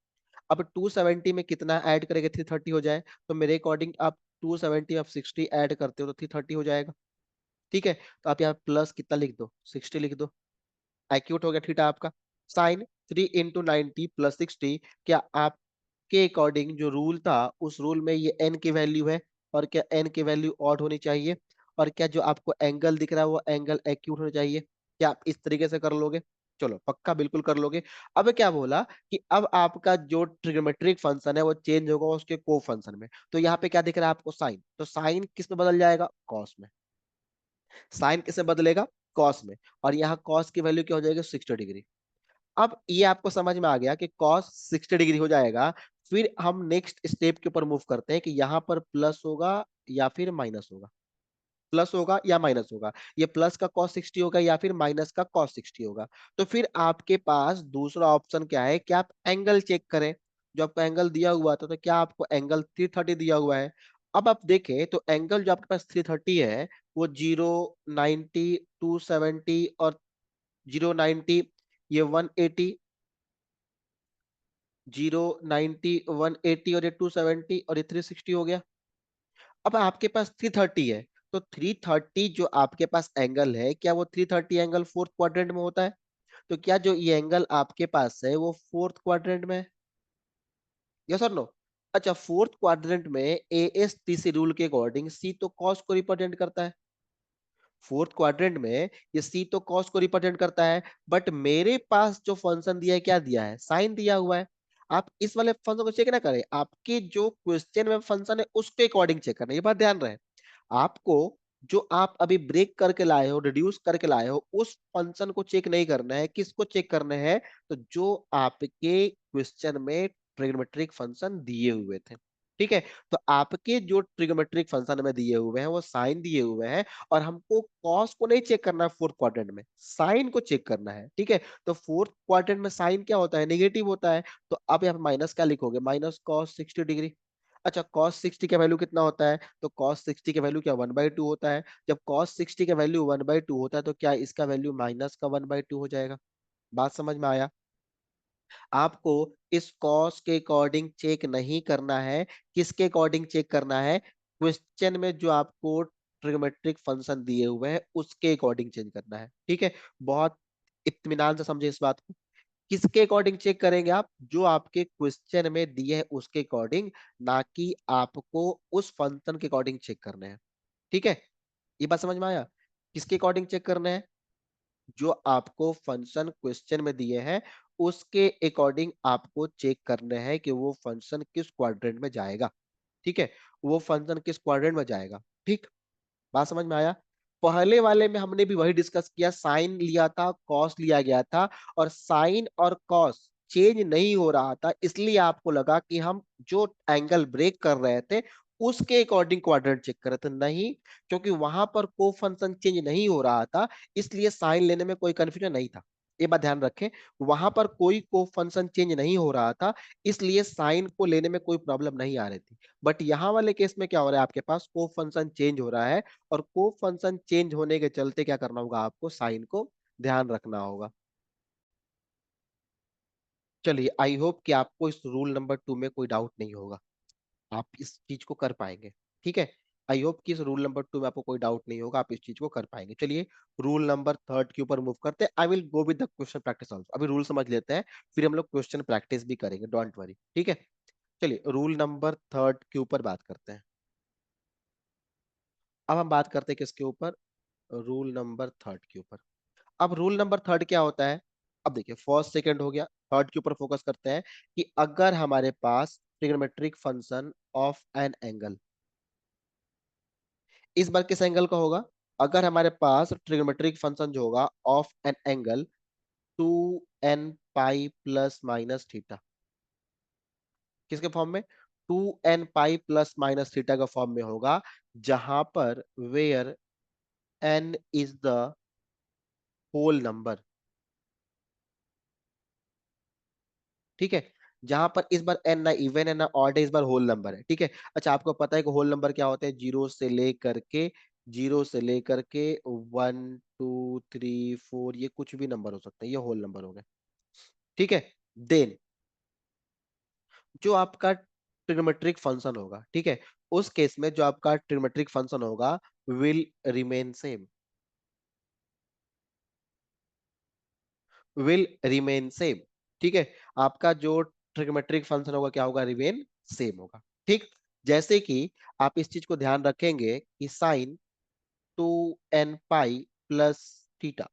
अब 270 में कितना ऐड करेंगे 330 हो जाए, तो मेरे अकॉर्डिंग आप 270 आप 60 ऐड करते हो तो 330 हो जाएगा। ठीक है, तो आप यहाँ प्लस कितना लिख दो, 60 लिख दो। एक्यूट हो गया थीटा आपका। साइन 3 इंटू 90 प्लस 60, क्या आपके अकॉर्डिंग जो रूल था उस रूल में ये एन की वैल्यू है, और क्या एन की वैल्यू ऑड होनी चाहिए, और क्या जो आपको एंगल दिख रहा है वो एंगल एक्यूट होना चाहिए। क्या आप इस तरीके से कर लोगे, चलो पक्का बिल्कुल कर लोगे। अब क्या बोला कि अब आपका जो ट्रिग्नोमेट्रिक फंक्शन है वो चेंज होगा उसके को फंक्शन में। तो यहाँ पे क्या दिख रहा है आपको, साइन, तो साइन किस में बदल जाएगा, कॉस में। साइन किससे बदलेगा, कॉस में। और यहाँ कॉस की वैल्यू क्या हो जाएगी, 60 डिग्री। अब ये आपको समझ में आ गया कि कॉस 60 डिग्री हो जाएगा। फिर हम नेक्स्ट स्टेप के ऊपर मूव करते हैं कि यहाँ पर प्लस होगा या फिर माइनस होगा, प्लस होगा या माइनस होगा, ये प्लस का कॉस 60 होगा या फिर माइनस का कॉस 60 होगा। तो फिर आपके पास दूसरा ऑप्शन क्या है कि आप एंगल चेक करें। जो आपको एंगल दिया हुआ था, तो क्या आपको एंगल 330 दिया हुआ है। अब आप देखें तो एंगल जो आपके पास 330 है वो 0, 90, 270 और 090, ये 180, 090, 180 और ये 270 और ये 360 हो गया। अब आपके पास 330 है, तो 330 जो आपके पास एंगल है, क्या वो 330 एंगल फोर्थ क्वाड्रेंट में होता है? तो क्या जो ये एंगल आपके पास है वो फोर्थ क्वाड्रेंट में है? यस और नो? अच्छा, फोर्थ क्वाड्रेंट में ASTC रूल के अकॉर्डिंग सी तो कॉस को रिप्रेजेंट करता है। फोर्थ क्वाड्रेंट में ये सी तो कॉस को रिप्रेजेंट करता है, बट मेरे पास जो फंक्शन दिया है, क्या दिया है? साइन दिया हुआ है। आप इस वाले फंक्शन को चेक ना करें, आपके जो क्वेश्चन में फंक्शन है उसके अकॉर्डिंग चेक करना, ये बात ध्यान रहे। आपको जो आप अभी ब्रेक करके लाए हो, रिड्यूस करके लाए हो, उस फंक्शन को चेक नहीं करना है। किसको चेक करना है? तो जो आपके क्वेश्चन में ट्रिग्नोमेट्रिक फंक्शन दिए हुए थे। ठीक है, तो आपके जो ट्रिग्नोमेट्रिक फंक्शन में दिए हुए हैं वो साइन दिए हुए हैं, और हमको कॉस को नहीं चेक करना है फोर्थ क्वाड्रेंट में, साइन को चेक करना है। ठीक है, तो फोर्थ क्वाड्रेंट में साइन क्या होता है? नेगेटिव होता है। तो अब यहाँ पे माइनस क्या लिखोगे? Minus cos 60 degree. अच्छा, cos 60 का वैल्यू कितना होता है? तो cos 60 का वैल्यू क्या 1/2 होता है? जब cos 60 का वैल्यू 1/2 होता है तो क्या इसका वैल्यू माइनस का 1/2 हो जाएगा? बात समझ में आया? आपको इस cos के अकॉर्डिंग चेक नहीं करना है। किसके अकॉर्डिंग चेक करना है? क्वेश्चन में जो आपको ट्रिग्नोमेट्रिक फंक्शन दिए हुए हैं उसके अकॉर्डिंग चेंज करना है। ठीक है, बहुत इत्मीनान से समझे इस बात को। किसके अकॉर्डिंग चेक करेंगे आप? जो आपके क्वेश्चन में दिए है उसके अकॉर्डिंग, ना कि आपको उस फंक्शन के अकॉर्डिंग चेक करने हैं। ठीक है, ये बात समझ में आया? किसके अकॉर्डिंग चेक करने हैं? जो आपको फंक्शन क्वेश्चन में दिए हैं उसके अकॉर्डिंग आपको चेक करने हैं कि वो फंक्शन किस क्वाड्रेंट में जाएगा। ठीक है, वो फंक्शन किस क्वाड्रेंट में जाएगा। ठीक, बात समझ में आया? पहले वाले में हमने भी वही डिस्कस किया, साइन लिया था, कॉस लिया गया था, और साइन और कॉस चेंज नहीं हो रहा था, इसलिए आपको लगा कि हम जो एंगल ब्रेक कर रहे थे उसके अकॉर्डिंग क्वाड्रेंट चेक कर रहे थे। नहीं, क्योंकि वहां पर को फंक्शन चेंज नहीं हो रहा था, इसलिए साइन लेने में कोई कंफ्यूजन नहीं था। ये बात ध्यान रखें, वहां पर कोई को फंक्शन चेंज नहीं हो रहा था, इसलिए साइन को लेने में कोई प्रॉब्लम नहीं आ रही थी। बट यहाँ वाले केस में क्या हो रहा है? आपके पास को फंक्शन चेंज हो रहा है, और को फंक्शन चेंज होने के चलते क्या करना होगा? आपको साइन को ध्यान रखना होगा। चलिए, आई होप कि आपको इस रूल नंबर 2 में कोई डाउट नहीं होगा, आप इस चीज को कर पाएंगे। ठीक है, आई होप कि इस रूल नंबर 2 में आपको कोई डाउट नहीं होगा, आप इस चीज को कर पाएंगे। चलिए, रूल नंबर 3 के ऊपर मूव करते हैं। I will go with the question practice also. अभी रूल समझ लेते हैं, फिर हम लोग क्वेश्चन प्रैक्टिस भी करेंगे, डोंट वरी। ठीक है, चलिए रूल नंबर 3 के ऊपर बात करते हैं। अब हम बात करते हैं किसके ऊपर? रूल नंबर 3 के ऊपर। अब रूल नंबर 3 क्या होता है? अब देखिए, फर्स्ट सेकंड हो गया, थर्ड के ऊपर फोकस करते हैं कि अगर हमारे पास trigonometric function of N angle, इस बार किस एंगल का होगा? अगर हमारे पास ट्रिग्नोमेट्रिक फंक्शन जो होगा of N angle 2n plus minus theta, किसके फॉर्म में? 2n प्लस माइनस थीटा का फॉर्म में होगा, जहां पर where n is the whole number. ठीक है, जहां पर इस बार एन ना इवन है ना ऑड है, इस बार होल नंबर है। ठीक है, अच्छा, आपको पता है कि होल नंबर क्या होते हैं? जीरो से लेकर के 1 2 3 4, ये कुछ भी नंबर हो सकते हैं, ये होल नंबर हो गए। ठीक है, देन जो आपका ट्रिग्नोमेट्रिक फंक्शन होगा, ठीक है, उस केस में जो आपका ट्रिग्नोमेट्रिक फंक्शन होगा will remain same, will remain same. ठीक है, आपका जो ट्रिग्नोमेट्रिक फंक्शन होगा क्या होगा? रिमेन सेम होगा। ठीक, जैसे कि आप इस चीज को ध्यान रखेंगे कि साइन 2n प्लस थीटा,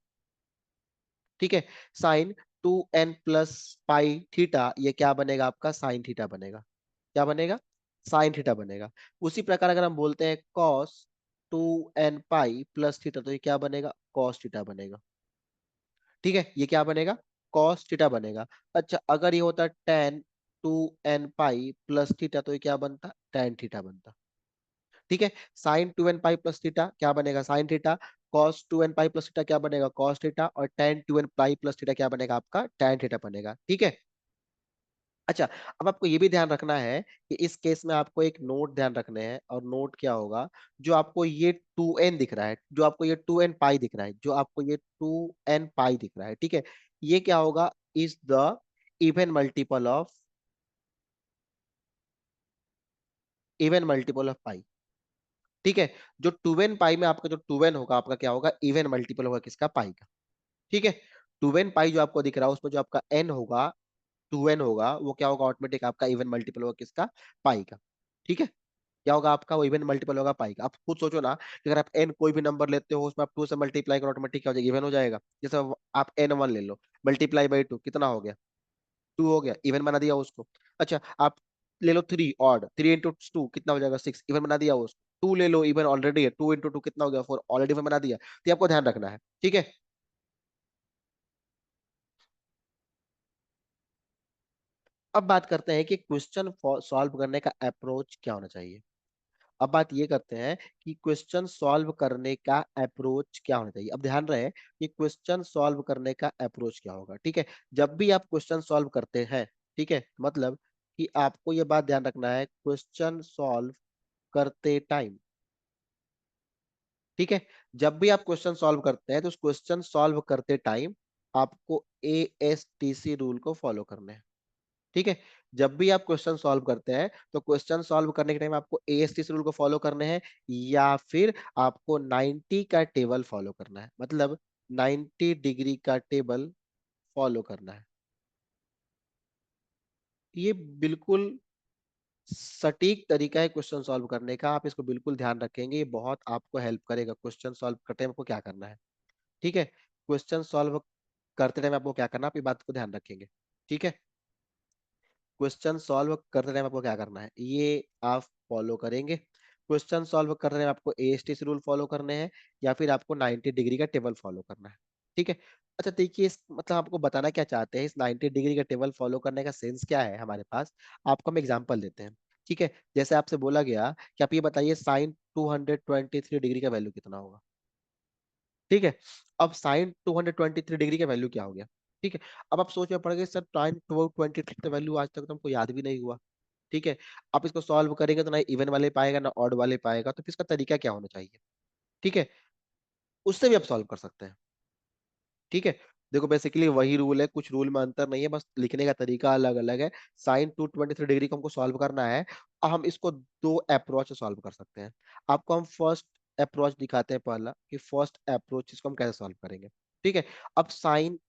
ठीक है, साइन 2n प्लस थीटा, ये क्या बनेगा? आपका साइन थीटा बनेगा। क्या बनेगा? साइन थीटा बनेगा। उसी प्रकार अगर हम बोलते हैं कॉस 2n प्लस थीटा, तो ये क्या बनेगा? कॉस थीटा बनेगा। ठीक है, ये क्या बनेगा? कॉस थीटा बनेगा। अच्छा, अगर ये होता टेन 2n प्लस थीटा, तो ये क्या बनता? टेन थीटा बनता। ठीक है, साइन 2n प्लस थीटा क्या बनेगा? Sine theta. Cos 2n plus theta क्या बनेगा? Cos theta. और टेन 2n प्लस थीटा क्या बनेगा? आपका टेन थीटा बनेगा। ठीक है, अच्छा, अब आपको ये भी ध्यान रखना है कि इस केस में आपको एक नोट ध्यान रखने हैं, और नोट क्या होगा, जो आपको ये 2n दिख रहा है, जो आपको ये 2n पाई दिख रहा है, जो आपको ये 2n पाई दिख रहा है, ठीक है, ये क्या होगा, is the even multiple of pi. ठीक है, जो 2n पाई में आपका जो 2n होगा, आपका क्या होगा, इवन मल्टीपल होगा किसका, पाई का। ठीक है, 2n पाई जो आपको दिख रहा है, उसमें जो आपका n होगा, 2n होगा, वो क्या होगा, ऑटोमेटिक आपका इवन मल्टीपल होगा किसका, पाई का। ठीक है, क्या होगा आपका, वो इवन मल्टीपल होगा पाई का। आप खुद सोचो ना कि अगर आप n कोई भी नंबर लेते हो, उसमें आप 2 से मल्टीप्लाई करो, ऑटोमेटिक क्या हो जाएगा, इवन हो जाएगा। जैसे आप n1 ले लो, मल्टीप्लाई बाई 2 कितना हो गया, 2 हो गया, इवन बना दिया उसको। अच्छा, आप ले लो 3 ऑड, 3 into 2 कितना हो जाएगा, 6, इवन बना दिया उसको। 2 ले लो, इवन ऑलरेडी है, 2 into 2 कितना हो गया, 4, ऑलरेडी इवन बना दिया। तो ये आपको ध्यान रखना है, ठीक है। अब बात करते हैं कि क्वेश्चन सॉल्व करने का अप्रोच क्या होना चाहिए। अब बात ये करते हैं कि क्वेश्चन सॉल्व करने का अप्रोच क्या होना चाहिए। अब ध्यान रहे कि क्वेश्चन सॉल्व करने का अप्रोच क्या होगा, ठीक है। जब भी आप क्वेश्चन सॉल्व करते हैं, ठीक है, मतलब कि आपको ये बात ध्यान रखना है, क्वेश्चन सॉल्व करते टाइम, ठीक है, जब भी आप क्वेश्चन सॉल्व करते हैं, तो उस क्वेश्चन सॉल्व करते टाइम आपको ASTC रूल को फॉलो करना है। ठीक है, जब भी आप क्वेश्चन सॉल्व करते हैं, तो क्वेश्चन सॉल्व करने के टाइम आपको ASTC रूल को फॉलो करने हैं, या फिर आपको 90 का टेबल फॉलो करना है, मतलब 90 डिग्री का टेबल फॉलो करना है। ये बिल्कुल सटीक तरीका है क्वेश्चन सॉल्व करने का, आप इसको बिल्कुल ध्यान रखेंगे, ये बहुत आपको हेल्प करेगा क्वेश्चन सॉल्व करते टाइम आपको क्या करना है। ठीक है, क्वेश्चन सॉल्व करते टाइम आपको क्या करना है, आप ये बात को ध्यान रखेंगे। ठीक है, क्वेश्चन सॉल्व करते टाइम आपको क्या करना है, ये आप फॉलो करेंगे। क्वेश्चन सॉल्व करते टाइम आपको ASTC रूल फॉलो करने हैं, या फिर आपको 90 डिग्री का टेबल फॉलो करना है। ठीक है, अच्छा देखिए, इस मतलब आपको बताना क्या चाहते हैं, इस 90 डिग्री का टेबल फॉलो करने का सेंस क्या है हमारे पास। आपको हम एग्जांपल देते हैं। ठीक है, जैसे आपसे बोला गया कि आप ये बताइए साइन 223 डिग्री का वैल्यू कितना होगा। ठीक है, अब साइन 223 डिग्री का वैल्यू क्या हो गया। ठीक है, अब आप सोच में पड़ गए, सर साइन 223 का वैल्यू आज तक तो हमको याद भी नहीं हुआ। ठीक है, आप इसको सॉल्व करेंगे तो ना इवन वाले पाएगा ना ऑड वाले पाएगा, तो फिर इसका तरीका क्या होना चाहिए। ठीक है, उससे भी आप सॉल्व कर सकते हैं। ठीक है, देखो बेसिकली वही रूल है, कुछ रूल में अंतर नहीं है, बस लिखने का तरीका अलग अलग है। साइन 223 डिग्री को हमको सॉल्व करना है, और हम इसको दो अप्रोच से सॉल्व कर सकते हैं। आपको हम फर्स्ट अप्रोच दिखाते हैं, पहला कि फर्स्ट अप्रोच इसको हम कैसे सॉल्व करेंगे। ठीक है, अब साइन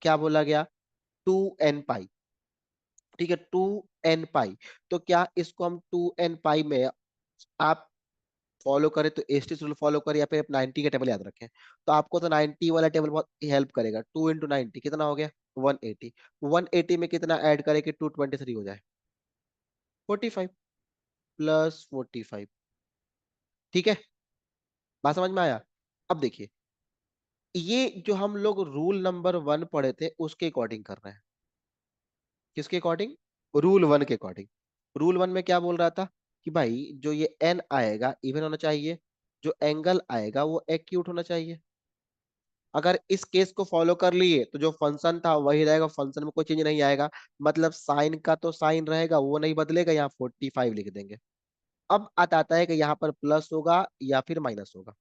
क्या बोला गया, 2n पाई। ठीक है, 2n पाई, तो क्या इसको हम 2n पाई में आप फॉलो करें तो एसटी रूल फॉलो करें, या फिर आप 90 का टेबल याद रखें। तो आपको तो 90 वाला टेबल बहुत हेल्प करेगा। 2 into 90 कितना हो गया, 180। 180 में कितना ऐड करें कि 223 हो जाए, 45 प्लस 45। ठीक है, बात समझ में आया। अब देखिए, ये जो हम लोग रूल नंबर 1 पढ़े थे, उसके अकॉर्डिंग कर रहे हैं। किसके अकॉर्डिंग, रूल 1 के अकॉर्डिंग। रूल 1 में क्या बोल रहा था कि भाई जो ये एन आएगा इवन होना चाहिए, जो एंगल आएगा वो एक्यूट होना चाहिए। अगर इस केस को फॉलो कर लिए तो जो फंक्शन था वही रहेगा, फंक्शन में कोई चेंज नहीं आएगा, मतलब साइन का तो साइन रहेगा, वो नहीं बदलेगा, यहाँ 45 लिख देंगे। अब आता है कि यहाँ पर प्लस होगा या फिर माइनस होगा।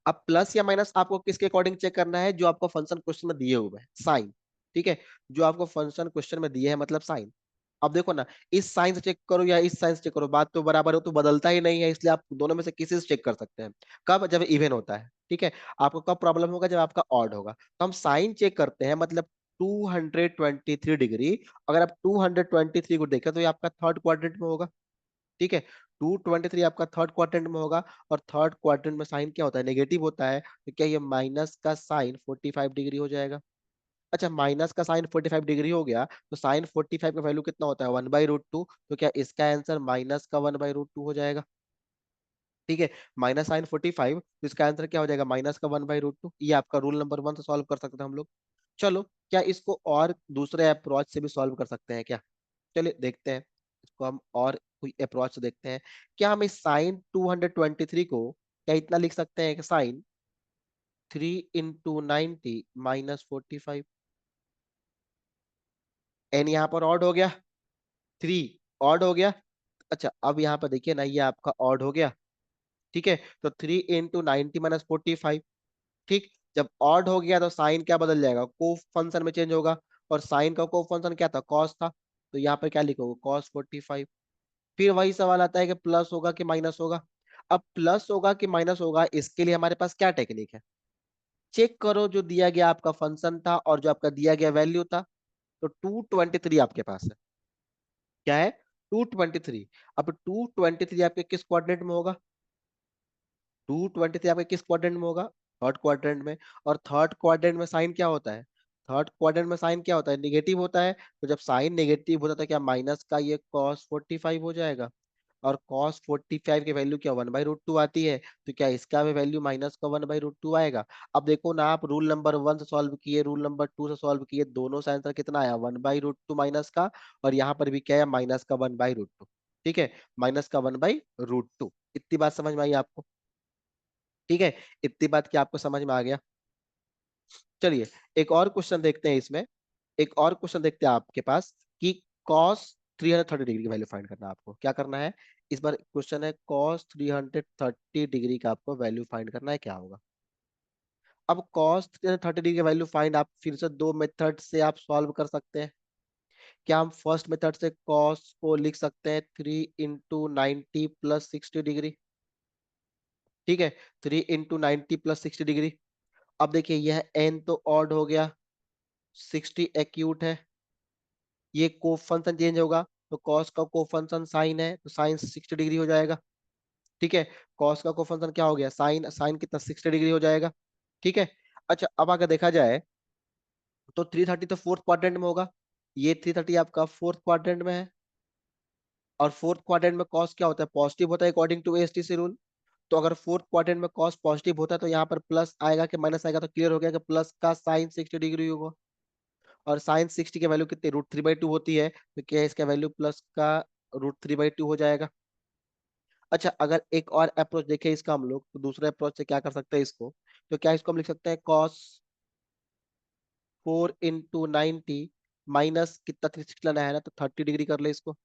अब प्लस या माइनस आपको किसके अकॉर्डिंग चेक करना है, जो आपको फंक्शन क्वेश्चन में दिए हुए हैं, साइन। ठीक है, जो आपको फंक्शन क्वेश्चन में दिए हैं, मतलब साइन। अब देखो ना, इस साइन से चेक करो या इस साइन से चेक करो, बात तो बराबर हो, तो बदलता ही नहीं है, इसलिए आप दोनों में से किसी से चेक कर सकते हैं। कब, जब इवन होता है। ठीक है, आपको कब प्रॉब्लम होगा, जब आपका ऑड होगा। तो हम साइन चेक करते हैं, मतलब 223 डिग्री। अगर आप 223 को देखें तो ये आपका थर्ड क्वाड्रेंट में होगा। ठीक है, 223 आपका थर्ड क्वाड्रेंट में होगा, और थर्ड क्वाड्रेंट में साइन क्या होता है, नेगेटिव होता है, तो क्या ये माइनस का साइन 45 डिग्री हो जाएगा। अच्छा, माइनस का साइन 45 डिग्री हो गया, तो साइन 45 का वैल्यू कितना होता है, 1/√2, तो क्या इसका आंसर माइनस का 1/√2 हो जाएगा। ठीक है, माइनस साइन 45, तो इसका आंसर क्या हो जाएगा, माइनस का 1/√2। ये आपका रूल नंबर 1 से सॉल्व कर सकते हैं हम लोग। चलो, क्या इसको और दूसरे अप्रोच से भी सॉल्व कर सकते हैं क्या। चलिए देखते हैं, इसको हम और कोई अप्रोच से देखते हैं। क्या हम इस साइन 223 को क्या इतना लिख सकते हैं कि साइन 3 into 90 -45। एन यहाँ पर ऑड हो गया, 3 ऑड हो गया। अच्छा अब यहाँ पर देखिए ना, ये आपका ऑड हो गया, ठीक है। तो 3 × 90 - 45, ठीक। जब ऑड हो गया तो साइन क्या बदल जाएगा, को फंक्शन में चेंज होगा। और साइन का को फंक्शन क्या था, कॉस था। तो यहाँ पर क्या लिखोगे, cos 45। फिर वही सवाल आता है कि प्लस होगा कि माइनस होगा। अब प्लस होगा कि माइनस होगा, इसके लिए हमारे पास क्या टेक्निक है, चेक करो जो दिया गया आपका फंक्शन था और जो आपका दिया गया वैल्यू था। तो 223 आपके पास है, क्या है, 223। अब 223 आपके किस क्वाड्रेंट में होगा, 223 आपके किस क्वाड्रेंट में होगा, थर्ड क्वाड्रेंट में। और थर्ड क्वाड्रेंट में साइन क्या होता है, थर्ड क्वाड्रेंट में साइन क्या होता है, निगेटिव होता है। तो जब साइन नेगेटिव होता है तो क्या माइनस का ये cos 45 हो जाएगा। और cos 45 की वैल्यू क्या, 1/√2 आती है। तो क्या इसका भी वैल्यू माइनस का 1/√2 आएगा। अब देखो ना, आप रूल नंबर 1 से सॉल्व किए, रूल नंबर 2 से सॉल्व किए, दोनों से आंसर कितना आया, 1/√2 माइनस का। और यहाँ पर भी क्या है, माइनस का 1/√2। ठीक है, माइनस का 1/√2। इतनी बात समझ में आई आपको, ठीक है। इतनी बात क्या आपको समझ में आ गया। चलिए एक और क्वेश्चन देखते हैं इसमें, एक और क्वेश्चन देखते हैं आपके पास कि कॉस 330 डिग्री की वैल्यू फाइंड करना है आपको, क्या करना है। इस बार क्वेश्चन है कॉस 330 डिग्री का आपको वैल्यू फाइंड करना है, क्या होगा। अब कॉस 330 डिग्री की वैल्यू फाइंड आप फिर से दो मेथड से आप सॉल्व कर सकते हैं। क्या हम फर्स्ट मेथड से कॉस को लिख सकते हैं 3 × 90 + 60 डिग्री, ठीक है। 3 × 90 + 60 डिग्री। अब देखिए यह एन तो ऑड हो गया, 60 एक्यूट है, ये को फंक्शन चेंज होगा। तो कॉस का को फंक्शन साइन है, तो साइन 60 डिग्री हो जाएगा, ठीक है। कॉस का को फंक्शन क्या हो गया, साइन, साइन कितना 60 डिग्री हो जाएगा, ठीक है। अच्छा अब अगर देखा जाए तो 330 तो फोर्थ क्वाड्रेंट में होगा, ये 330 आपका फोर्थ क्वाड्रेंट में है। और फोर्थ क्वाड्रेंट में कॉस क्या होता है, पॉजिटिव होता है अकॉर्डिंग टू एसटीसी रूल। तो अगर फोर्थ क्वाड्रेंट में कॉस पॉजिटिव होता है तो यहाँ पर प्लस आएगा कि माइनस आएगा, तो क्लियर हो गया कि प्लस का साइन 60 डिग्री होगा। और साइन 60 की वैल्यू कितनी, √3/2 होती है। तो क्या है, इसका वैल्यू प्लस का √3/2 हो जाएगा। अच्छा अगर एक और अप्रोच देखें इसका हम लोग, तो दूसरे अप्रोच से क्या कर सकते हैं इसको, तो क्या इसको हम लिख सकते हैं कॉस 4 × 90 माइनस कितना, 360 लाना है ना, तो 30 डिग्री कर ले इसको।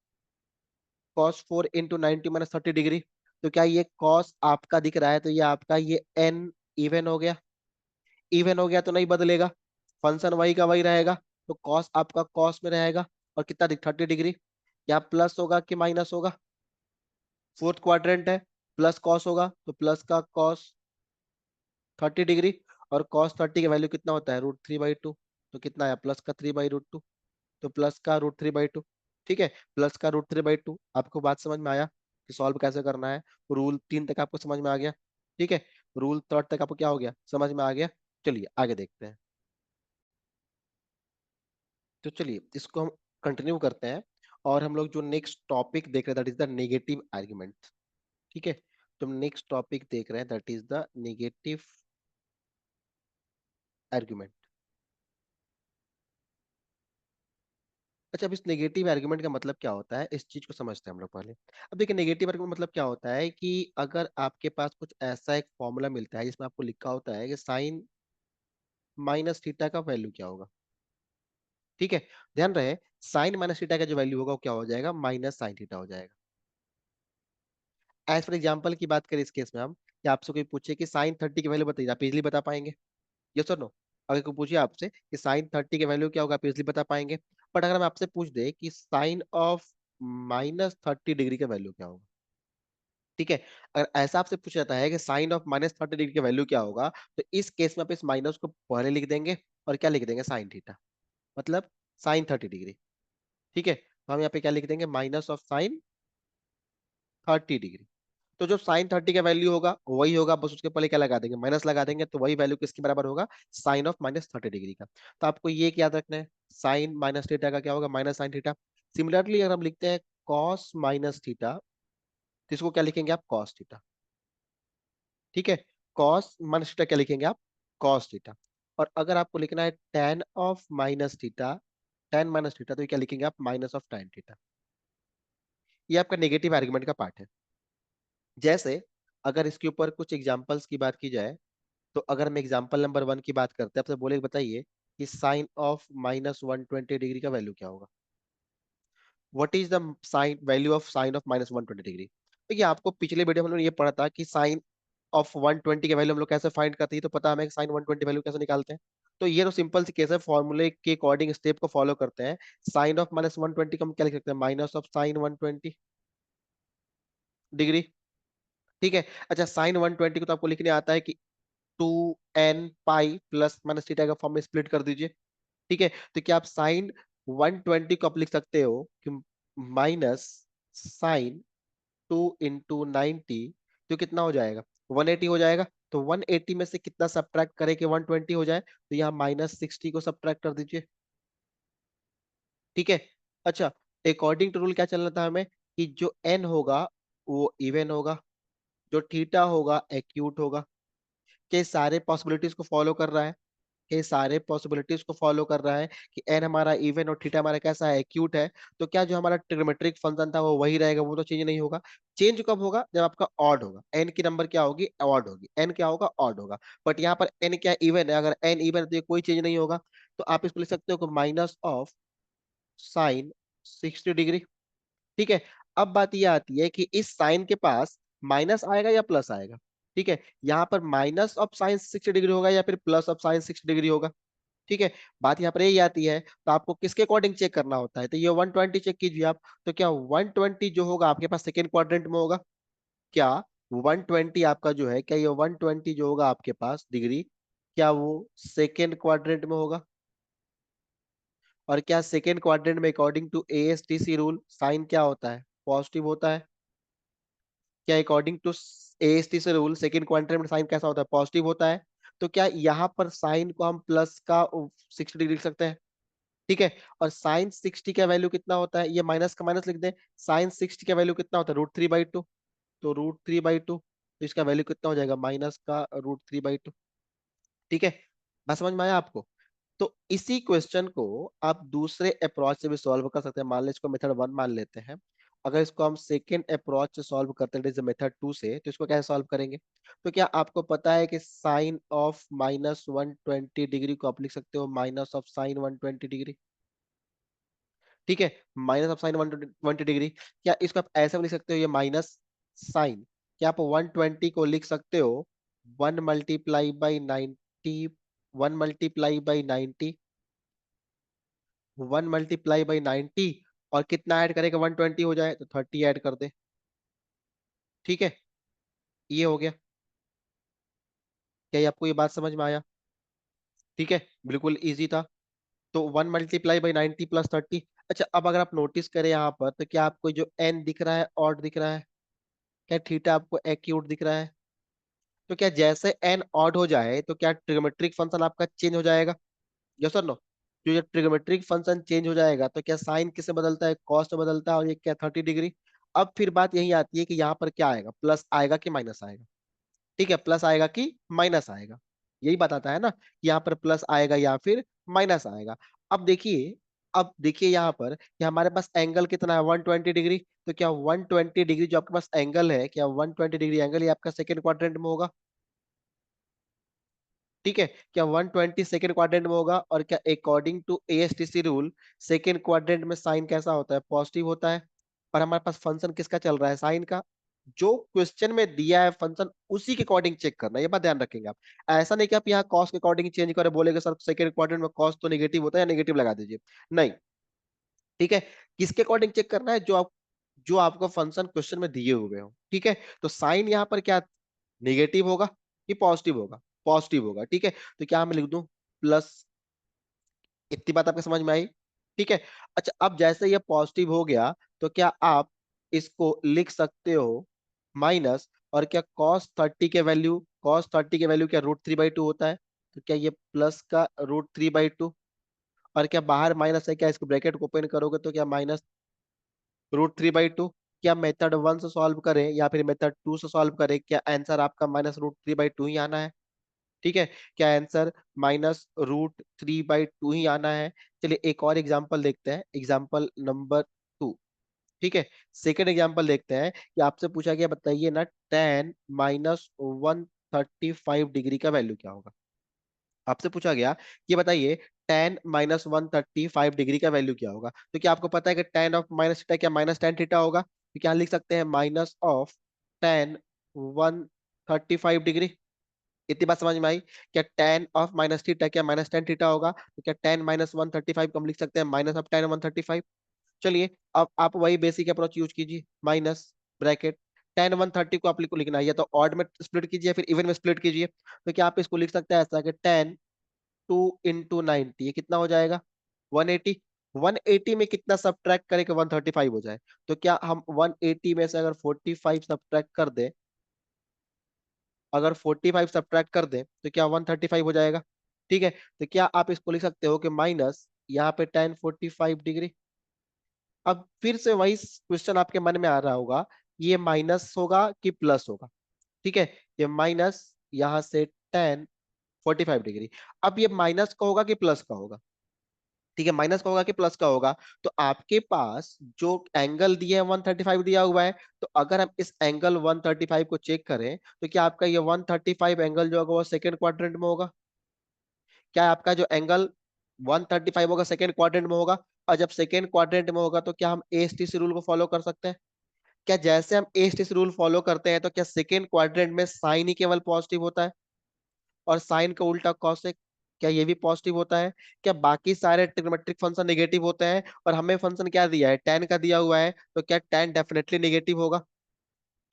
Cos 4 × 90 - 30 degree. तो क्या ये कॉस आपका दिख रहा है, तो ये आपका ये एन इवन हो गया, इवन हो गया तो नहीं बदलेगा, फंक्शन वही का वही रहेगा। तो कॉस आपका कॉस में रहेगा। और कितना दिख, 30 डिग्री। यहाँ प्लस होगा कि माइनस होगा, फोर्थ क्वाड्रेंट है, प्लस कॉस होगा, तो प्लस का कॉस 30 डिग्री। और कॉस 30 की वैल्यू कितना होता है, √3/2। तो कितना आया, प्लस का 3/√2। तो प्लस का √3/2, ठीक है। प्लस का √3/2। आपको बात समझ में आया कि सॉल्व कैसे करना है। रूल 3 तक आपको समझ में आ गया, ठीक है। रूल थर्ड तक आपको क्या हो गया, समझ में आ गया। चलिए आगे देखते हैं। तो चलिए इसको हम कंटिन्यू करते हैं। और हम लोग जो नेक्स्ट टॉपिक देख रहे हैं that is the negative argument, ठीक है। तो हम नेक्स्ट टॉपिक देख रहे हैं that is the negative argument. अच्छा अब इस नेगेटिव आर्गुमेंट का मतलब क्या होता है, इस चीज को समझते हैं हम लोग पहले। अब देखिए नेगेटिव आर्गुमेंट मतलब क्या होता है कि अगर आपके पास कुछ ऐसा एक फॉर्मूला मिलता है जिसमें आपको लिखा होता है कि साइन माइनस थीटा का वैल्यू क्या होगा, ठीक है। ध्यान रहे, साइन माइनस थीटा का जो वैल्यू होगा वो क्या हो जाएगा, माइनस साइन थीटा हो जाएगा। एज फॉर एग्जाम्पल की बात करें इस केस में हम, कि आपसे कोई पूछे कि साइन 30 की वैल्यू बताइए, आप इजिली बता पाएंगे, यस और नो। अगर कोई पूछे आपसे कि साइन 30 की वैल्यू क्या होगा, आप इजिली बता पाएंगे। बट अगर हम आपसे पूछ दे कि साइन ऑफ -30 डिग्री का वैल्यू क्या होगा, ठीक है। अगर ऐसा आपसे पूछा जाता है कि साइन ऑफ -30 डिग्री का वैल्यू क्या होगा, तो इस केस में आप इस माइनस को पहले लिख देंगे और क्या लिख देंगे, साइन थीटा, मतलब साइन 30 डिग्री, ठीक है। तो हम यहाँ पे क्या लिख देंगे, माइनस ऑफ साइन 30 डिग्री। तो जो साइन 30 का वैल्यू होगा वही होगा, बस उसके पहले क्या लगा देंगे, माइनस लगा देंगे, तो वही वैल्यू किसके बराबर होगा, साइन ऑफ -30 डिग्री का। तो आपको ये याद रखना है, साइन माइनस थीटा का क्या होगा, माइनस साइन थीटा। सिमिलरली अगर हम लिखते हैं कॉस माइनस थीटा, तो इसको क्या लिखेंगे आप, कॉस थीटा, ठीक है। कॉस माइनस थीटा क्या लिखेंगे आप, कॉस थीटा। और अगर आपको लिखना है ten of minus theta, ten minus theta, तो ये क्या लिखेंगे आप, माइनस ऑफ टेन थीटा। ये आपका नेगेटिव आर्गुमेंट का पार्ट है। जैसे अगर इसके ऊपर कुछ एग्जांपल्स की बात की जाए, तो अगर हम एग्जांपल नंबर 1 की बात करते हैं, आपसे बोले बताइए कि साइन ऑफ -120 डिग्री का वैल्यू क्या होगा? What is the sine value of sine of -120 degree? देखिए, आपको पिछले वीडियो में हम लोग ये पढ़ा था कि साइन ऑफ 120 के वैल्यू हम लोग कैसे फाइंड करते हैं, तो पता है हमें साइन 120 वैल्यू कैसे निकालते हैं। तो ये तो सिंपल सी केस है, फॉर्मूले के अकॉर्डिंग स्टेप को फॉलो करते हैं। साइन ऑफ -120 को हम क्या लिख सकते हैं? Minus of sine 120 degree. ठीक है। अच्छा, साइन 120 को तो आपको लिखने आता है कि 2n pi plus minus theta का फॉर्म में स्प्लिट कर दीजिए। ठीक है। तो क्या आप साइन 120 को आप लिख सकते हो कि माइनस साइन 2 × 90, तो कितना हो जाएगा? 180 हो जाएगा। तो 180 में से कितना सब्ट्रैक्ट करें कि 120 हो जाए? तो यहाँ -60 को सब्ट्रैक्ट कर दीजिए। ठीक है। अच्छा, अकॉर्डिंग टू रूल क्या चलना था हमें कि जो एन होगा वो इवन होगा, जो थीटा होगा एक्यूट होगा। के सारे पॉसिबिलिटीज को फॉलो कर रहा है, के सारे पॉसिबिलिटीज को फॉलो कर रहा है कि एन हमारा इवन और थीटा हमारा कैसा है? एक्यूट है। तो क्या जो हमारा ट्रिग्नोमेट्रिक फंक्शन था वो वही रहेगा, वो तो चेंज नहीं होगा। चेंज कब होगा? जब आपका ऑड होगा, एन की नंबर क्या होगी? ऑड होगी। एन क्या होगा? ऑड होगा। बट यहाँ पर एन क्या इवन है, अगर एन इवन है तो ये कोई चेंज नहीं होगा। तो आप इसको लिख सकते हो कि माइनस ऑफ साइन 60 डिग्री। ठीक है। अब बात यह आती है कि इस साइन के पास माइनस आएगा या प्लस आएगा? ठीक है। यहाँ पर माइनस ऑफ साइन 60 डिग्री होगा या फिर प्लस ऑफ साइन 60 डिग्री होगा? ठीक है। बात यहाँ पर यही आती है, तो आपको किसके अकॉर्डिंग चेक करना होता है? तो ये 120 चेक कीजिए आप। तो क्या 120 जो होगा आपके पास सेकेंड क्वाड्रेंट में होगा? क्या 120 आपका जो है, क्या ये 120 जो होगा आपके पास डिग्री, क्या वो सेकेंड क्वाड्रेंट में होगा? और क्या सेकेंड क्वाड्रेंट में according to ASTC rule sine क्या होता है? पॉजिटिव होता है। क्या according to ASTC rule second quadrant में साइन कैसा होता है? पॉजिटिव होता है। तो क्या यहाँ पर साइन को हम प्लस का 60 डिग्री लिख सकते हैं? ठीक है। और साइन 60 का वैल्यू कितना होता है? ये माइनस का माइनस लिख दें। साइन 60 का वैल्यू कितना होता है? √3/2। तो √3/2, तो इसका वैल्यू कितना हो जाएगा? माइनस का √3/2। ठीक है। बात समझ में आया आपको? तो इसी क्वेश्चन को आप दूसरे अप्रोच से भी सॉल्व कर सकते हैं। मान लीजिए इसको मेथड 1 मान लेते हैं। अगर इसको हम सेकेंड अप्रोच से सॉल्व करते हैं मेथड 2 से, तो इसको कैसे सॉल्व करेंगे? तो क्या आपको पता है कि साइन ऑफ -120 डिग्री को आप लिख सकते हो माइनस ऑफ साइन 120 डिग्री? ठीक है। माइनस ऑफ साइन 120 डिग्री, क्या इसको आप ऐसे भी लिख सकते हो? ये माइनस साइन, क्या आप 120 को लिख सकते हो 1 × 90, 1 × 90, 1 × 90 और कितना ऐड करेगा? 120 हो जाए तो 30 ऐड कर दे। ठीक है। ये हो गया। क्या ये आपको ये बात समझ में आया? ठीक है। बिल्कुल इजी था। तो 1 × 90 प्लस 30। अच्छा, अब अगर आप नोटिस करें यहाँ पर, तो क्या आपको जो एन दिख रहा है ऑड दिख रहा है? क्या थीटा आपको एक्यूट दिख रहा है? तो क्या जैसे एन ऑड हो जाए तो क्या ट्रिग्नोमेट्रिक फंक्शन आपका चेंज हो जाएगा? यस और नो? जो ये ट्रिग्नोमेट्रिक फंक्शन चेंज हो जाएगा तो क्या साइन किससे बदलता है? कॉस में बदलता है, और ये क्या 30 डिग्री। अब फिर बात यही आती है कि यहाँ पर क्या आएगा? प्लस आएगा कि माइनस आएगा? ठीक है, प्लस आएगा कि माइनस आएगा? यही बताता है ना कि यहाँ पर प्लस आएगा या फिर माइनस आएगा। अब देखिए यहाँ पर कि हमारे पास एंगल कितना है? 120 डिग्री। तो क्या 120 डिग्री जो आपके पास एंगल है, क्या 120 डिग्री एंगल ही आपका सेकेंड क्वाड्रेंट में होगा? ठीक है। क्या 120 सेकेंड क्वाड्रेंट में होगा? और क्या according to ASTC rule second quadrant में साइन कैसा होता है? पॉजिटिव होता है। पर हमारे पास फंक्शन किसका चल रहा है? साइन का। जो क्वेश्चन में दिया है फंक्शन उसी के अकॉर्डिंग चेक करना, ये बात ध्यान रखेंगे आप। ऐसा नहीं कि आप यहाँ कॉस के अकॉर्डिंग चेंज करें, बोलेगे सर सेकेंड क्वाड्रेंट में कॉस तो नेगेटिव होता है, या नेगेटिव लगा दीजिए। नहीं। ठीक है। किसके अकॉर्डिंग चेक करना है? जो आपको फंक्शन क्वेश्चन में दिए हुए हो। ठीक है। तो साइन यहाँ पर क्या नेगेटिव होगा कि पॉजिटिव होगा? पॉजिटिव होगा। ठीक है। तो क्या मैं लिख दूं प्लस? इतनी बात आपको समझ में आई? ठीक है। अच्छा, अब जैसे ये पॉजिटिव हो गया, तो क्या आप इसको लिख सकते हो माइनस? और क्या cos 30 के वैल्यू क्या √3/2 होता है? तो क्या ये प्लस का √3/2? और क्या बाहर माइनस है, क्या इसको ब्रैकेट को ओपन करोगे तो क्या माइनस √3/2? क्या मेथड 1 से सॉल्व करें या फिर मेथड 2 से सॉल्व करें, क्या आंसर आपका -√3/2 ही आना है? ठीक है। क्या आंसर -√3/2 ही आना है? चलिए एक और एग्जांपल देखते हैं, एग्जांपल नंबर 2। ठीक है। सेकंड एग्जांपल देखते हैं कि आपसे पूछा गया, बताइए ना tan -135 डिग्री का वैल्यू क्या होगा? आपसे पूछा गया कि बताइए टेन माइनस 135 डिग्री का वैल्यू क्या होगा। तो क्या आपको पता है कि टेन ऑफ माइनस थीटा क्या माइनस टेन थीटा होगा, तो क्या लिख सकते हैं माइनस ऑफ टेन 135 डिग्री। इतनी बात समझ में आई। क्या टेन ऑफ माइनस थीटा क्या माइनस टेन थीटा होगा, तो क्या टेन माइनस 135 को हम लिख सकते हैं माइनस ऑफ टेन 135। चलिए अब आप वही बेसिक अप्रोच यूज कीजिए, माइनस ब्रैकेट टेन 130 को आपको लिखना है या तो ऑड में स्प्लिट कीजिए या फिर इवन में स्प्लिट कीजिए। तो क्या आप इसको लिख सकते हैं ऐसा कि टेन टू इंटू 90 ये कितना हो जाएगा 180। 180 में कितना सब्ट्रैक्ट करें कि 135 हो जाए। तो क्या हम 180 में से अगर 45 सब्ट्रैक्ट कर दें, अगर 45 सब्ट्रैक्ट कर दें तो क्या 135 हो जाएगा। ठीक है, तो क्या आप इसको लिख सकते हो कि माइनस यहाँ पे टेन 45 डिग्री। अब फिर से वही क्वेश्चन आपके मन में आ रहा होगा, ये माइनस होगा कि प्लस होगा। ठीक है, ये माइनस यहाँ से टेन 45 डिग्री। अब ये माइनस का होगा कि प्लस का होगा। ठीक है, माइनस का होगा कि प्लस का होगा। तो आपके पास जो एंगल दिया है 135 दिया हुआ है। तो अगर हम इस एंगल 135 को चेक करें तो क्या आपका ये 135 एंगल जो होगा वो सेकंड क्वाड्रेंट में होगा। क्या आपका जो एंगल 135 होगा सेकंड क्वाड्रेंट में होगा। और जब सेकंड क्वाड्रेंट में होगा तो क्या हम एएसटीसी रूल को फॉलो कर सकते हैं। क्या जैसे हम एएसटीसी रूल फॉलो करते हैं तो क्या सेकंड क्वाड्रेंट में साइन ही केवल पॉजिटिव होता है और साइन का उल्टा कॉसेक क्या ये भी पॉजिटिव होता है। क्या बाकी सारे ट्रिग्नोमेट्रिक फंक्शन नेगेटिव होते हैं और हमें फंक्शन क्या दिया है tan का दिया हुआ है। तो क्या tan डेफिनेटली नेगेटिव होगा।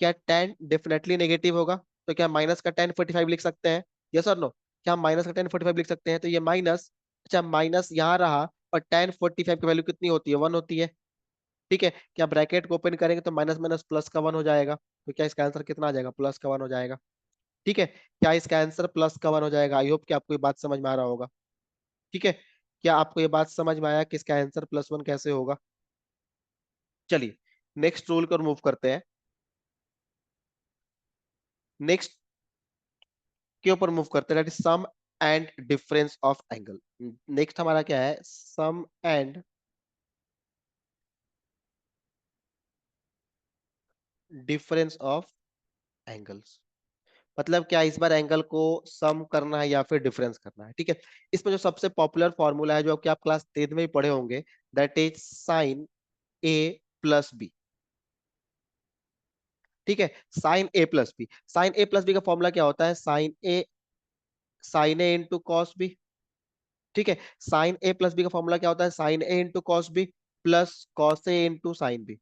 क्या tan डेफिनेटली नेगेटिव होगा। तो क्या माइनस का tan 45 लिख सकते हैं, यस और नो। क्या हम माइनस का tan 45 लिख सकते हैं, तो ये माइनस, अच्छा माइनस यहाँ रहा और tan 45 की वैल्यू कितनी होती है 1 होती है। ठीक है, क्या ब्रैकेट को ओपन करेंगे तो माइनस माइनस प्लस का 1 हो जाएगा। तो क्या इसका आंसर कितना आ जाएगा प्लस का 1 हो जाएगा। ठीक है, क्या इसका आंसर प्लस का 1 हो जाएगा। आई होप कि आपको ये बात समझ में आ रहा होगा। ठीक है, क्या आपको ये बात समझ में आया कि इसका आंसर प्लस 1 कैसे होगा। चलिए नेक्स्ट रूल को मूव करते हैं, नेक्स्ट के ऊपर मूव करते हैं, that is sum and difference of angle. Next हमारा क्या है, sum and difference of angles. मतलब क्या इस बार एंगल को सम करना है या फिर डिफरेंस करना है। ठीक है, इसमें जो सबसे पॉपुलर फॉर्मूला है जो कि आप क्लास 10 में ही पढ़े होंगे, that is sine A plus B. ठीक है, sine A plus B, sine A plus B का फॉर्मूला क्या होता है, sine A into cos B. ठीक है, साइन ए प्लस बी का फॉर्मूला क्या होता है, sine A into cos B plus cos A into sine B,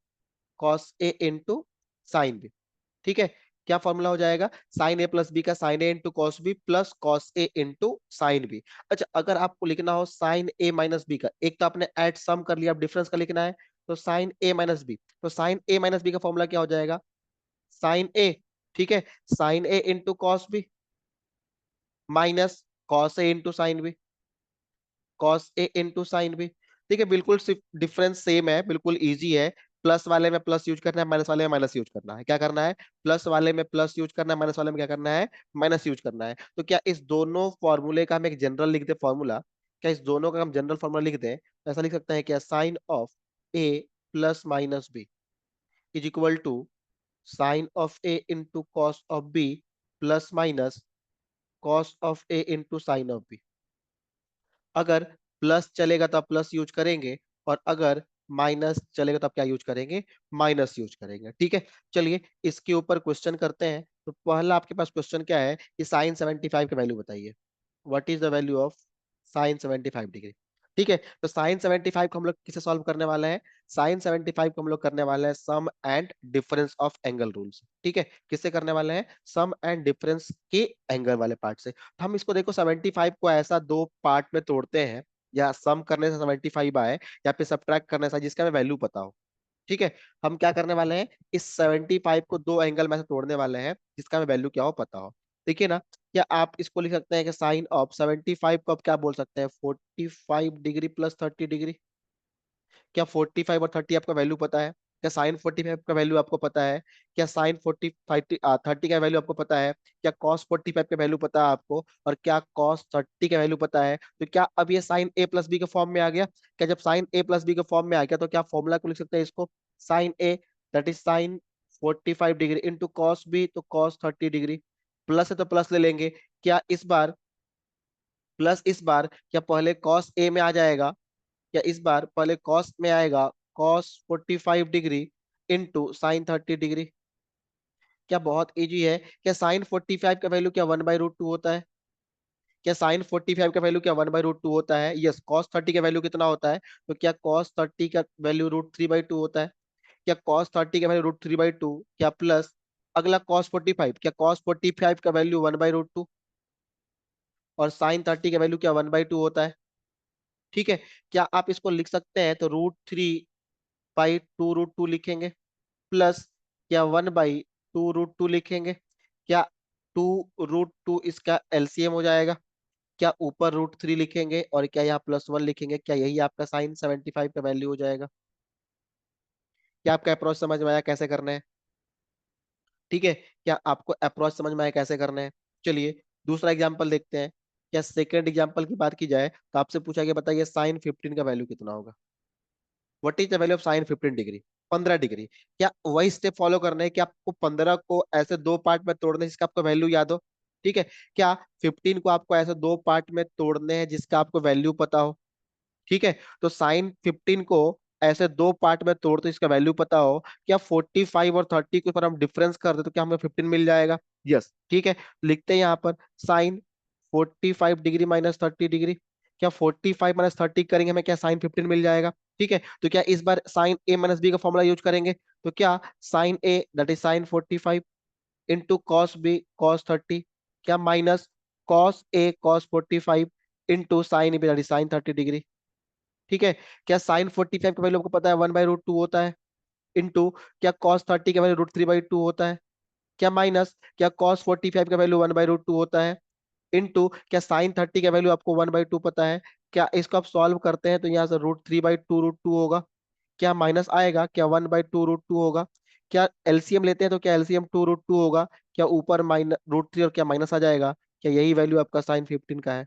cos A into sine B. ठीक है, क्या फॉर्मूला हो जाएगा, साइन ए प्लस बी का sine A into cos B plus cos A into sine B. अच्छा अगर आपको लिखना हो साइन ए माइनस बी का, एक तो आपने एड सम कर लिया, अब डिफरेंस का लिखना है। तो साइन ए माइनस बी, तो साइन ए माइनस बी का फॉर्मूला क्या हो जाएगा, साइन ए। ठीक है, sine A into cos B minus cos A into sine B, cos A into sine B. ठीक है, बिल्कुल सिर्फ डिफरेंस सेम है, बिल्कुल इजी है। प्लस वाले में प्लस यूज करना है, माइनस वाले में माइनस यूज करना है। क्या करना है, प्लस वाले में प्लस यूज करना है, माइनस वाले में क्या करना है, माइनस यूज करना है। तो क्या इस दोनों फॉर्मूले का हम एक जनरल लिख दे फॉर्मूला, क्या इस दोनों का हम जनरल फॉर्मूला लिख दें, तो ऐसा लिख सकते हैं क्या, sine of A plus minus B is equal to sine of A into cos of B plus minus cos of A into sine of B. अगर प्लस चलेगा तो आप प्लस यूज करेंगे और अगर माइनस चलेगा तो आप क्या यूज करेंगे, माइनस यूज करेंगे। ठीक है, चलिए इसके ऊपर क्वेश्चन करते हैं। तो पहला आपके पास क्वेश्चन क्या है कि साइन 75 का वैल्यू बताइए, what is the value of sign 75 degree. ठीक है, तो साइन 75 को हम लोग किसे सॉल्व करने वाले हैं, साइन 75 को हम लोग करने वाले हैं sum and difference of angle rules. ठीक है, किससे करने वाले हैं, सम एंड डिफरेंस के एंगल वाले पार्ट से। तो हम इसको देखो 75 को ऐसा दो पार्ट में तोड़ते हैं, या सम करने से 75 आए या फिर सब्ट्रैक्ट करने से जिसका हमें वैल्यू पता हो। ठीक है, हम क्या करने वाले हैं, इस 75 को दो एंगल में से तोड़ने वाले हैं जिसका हमें वैल्यू क्या हो पता हो। देखिए ना, क्या आप इसको लिख सकते हैं कि साइन ऑफ 75 को आप क्या बोल सकते हैं, 45 डिग्री प्लस 30 डिग्री। क्या 45 और 30 आपका वैल्यू पता है, क्या साइन 45 का वैल्यू आपको पता है, क्या साइन 30 का वैल्यू आपको पता है, क्या कॉस 45 का वैल्यू पता है आपको, और क्या कॉस 30 का वैल्यू पता है। तो क्या अब ये साइन ए प्लस बी के फॉर्म में आ गया। क्या जब साइन ए प्लस बी के फॉर्म में आ गया तो क्या फॉर्मूला को लिख सकते हैं इसको, sine A that is sine 45 degree into cos B तो कॉस 30 डिग्री, प्लस है तो प्लस ले लेंगे। क्या इस बार प्लस इस बार क्या पहले कॉस ए में आ जाएगा, क्या इस बार पहले कॉस में आएगा cos 45 degree into sine 30 degree. क्या बहुत इजी है। क्या साइन 45 का वैल्यू क्या 1/√2 होता है? क्या साइन 45 का वैल्यू क्या 1/√2 होता है? यस। कॉस 30 का वैल्यू कितना होता है? तो क्या कॉस 30 का वैल्यू √3/2 होता है? क्या कॉस 30 का वैल्यू √3/2 क्या प्लस अगला कॉस 45, क्या कॉस 45 का वैल्यू 1/√2 और साइन 30 का वैल्यू क्या 1/2 होता है? ठीक है। क्या आप इसको लिख सकते हैं? तो √3/2√2 लिखेंगे, प्लस क्या 1/2√2 लिखेंगे। क्या 2√2 इसका एलसीएम हो जाएगा। क्या ऊपर √3 लिखेंगे और क्या यहाँ +1 लिखेंगे। क्या यही आपका साइन 75 का वैल्यू हो जाएगा। क्या आपका अप्रोच समझ में आया कैसे करना है? ठीक है। क्या आपको अप्रोच समझ में आया कैसे करना है? चलिए दूसरा एग्जांपल देखते हैं। क्या सेकंड एग्जांपल की बात की जाए तो आपसे पूछा गया, बताइए साइन 15 का वैल्यू कितना होगा। What is the value of sign 15 degree? 15 degree. क्या वही स्टेप फॉलो करना है कि आपको 15 को ऐसे दो पार्ट में तोड़ना है जिसका आपको वैल्यू याद हो। ठीक है। क्या 15 को आपको ऐसे दो पार्ट में तोड़ने हैं जिसका आपको वैल्यू पता हो। ठीक है। तो साइन 15 को ऐसे दो पार्ट में तोड़ते इसका वैल्यू पता हो। क्या 45 और 30 के ऊपर हम डिफरेंस कर दे तो क्या हमें 15 मिल जाएगा। यस। ठीक है। लिखते हैं यहाँ पर साइन 45 डिग्री माइनस 30 डिग्री। क्या 45 - 30 करेंगे हमें क्या साइन 15 मिल जाएगा। ठीक है। तो क्या इस बार साइन ए माइनस बी का फॉर्मूला यूज करेंगे। तो क्या sine A that is sine 45 into cos B cos 30, क्या minus cos A cos 45 into sine B that is sine 30 degree. ठीक है। क्या साइन 45 का वैल्यू आपको पता है 1/√2 होता है, इंटू क्या कॉस 30 का वैल्यू √3/2 होता है, क्या माइनस क्या कॉस 45 का वैल्यू 1/√2 होता है, इंटू क्या साइन 30 का वैल्यू आपको 1/2 पता है। क्या इसको आप सॉल्व करते हैं तो यहाँ से √3/2 होगा। क्या माइनस आएगा, क्या 1/2√2 होगा। क्या एलसीएम लेते हैं तो क्या एलसीएम 2√2 होगा। क्या ऊपर माइनस √3 और क्या माइनस आ जाएगा। क्या यही वैल्यू आपका साइन 15 का है।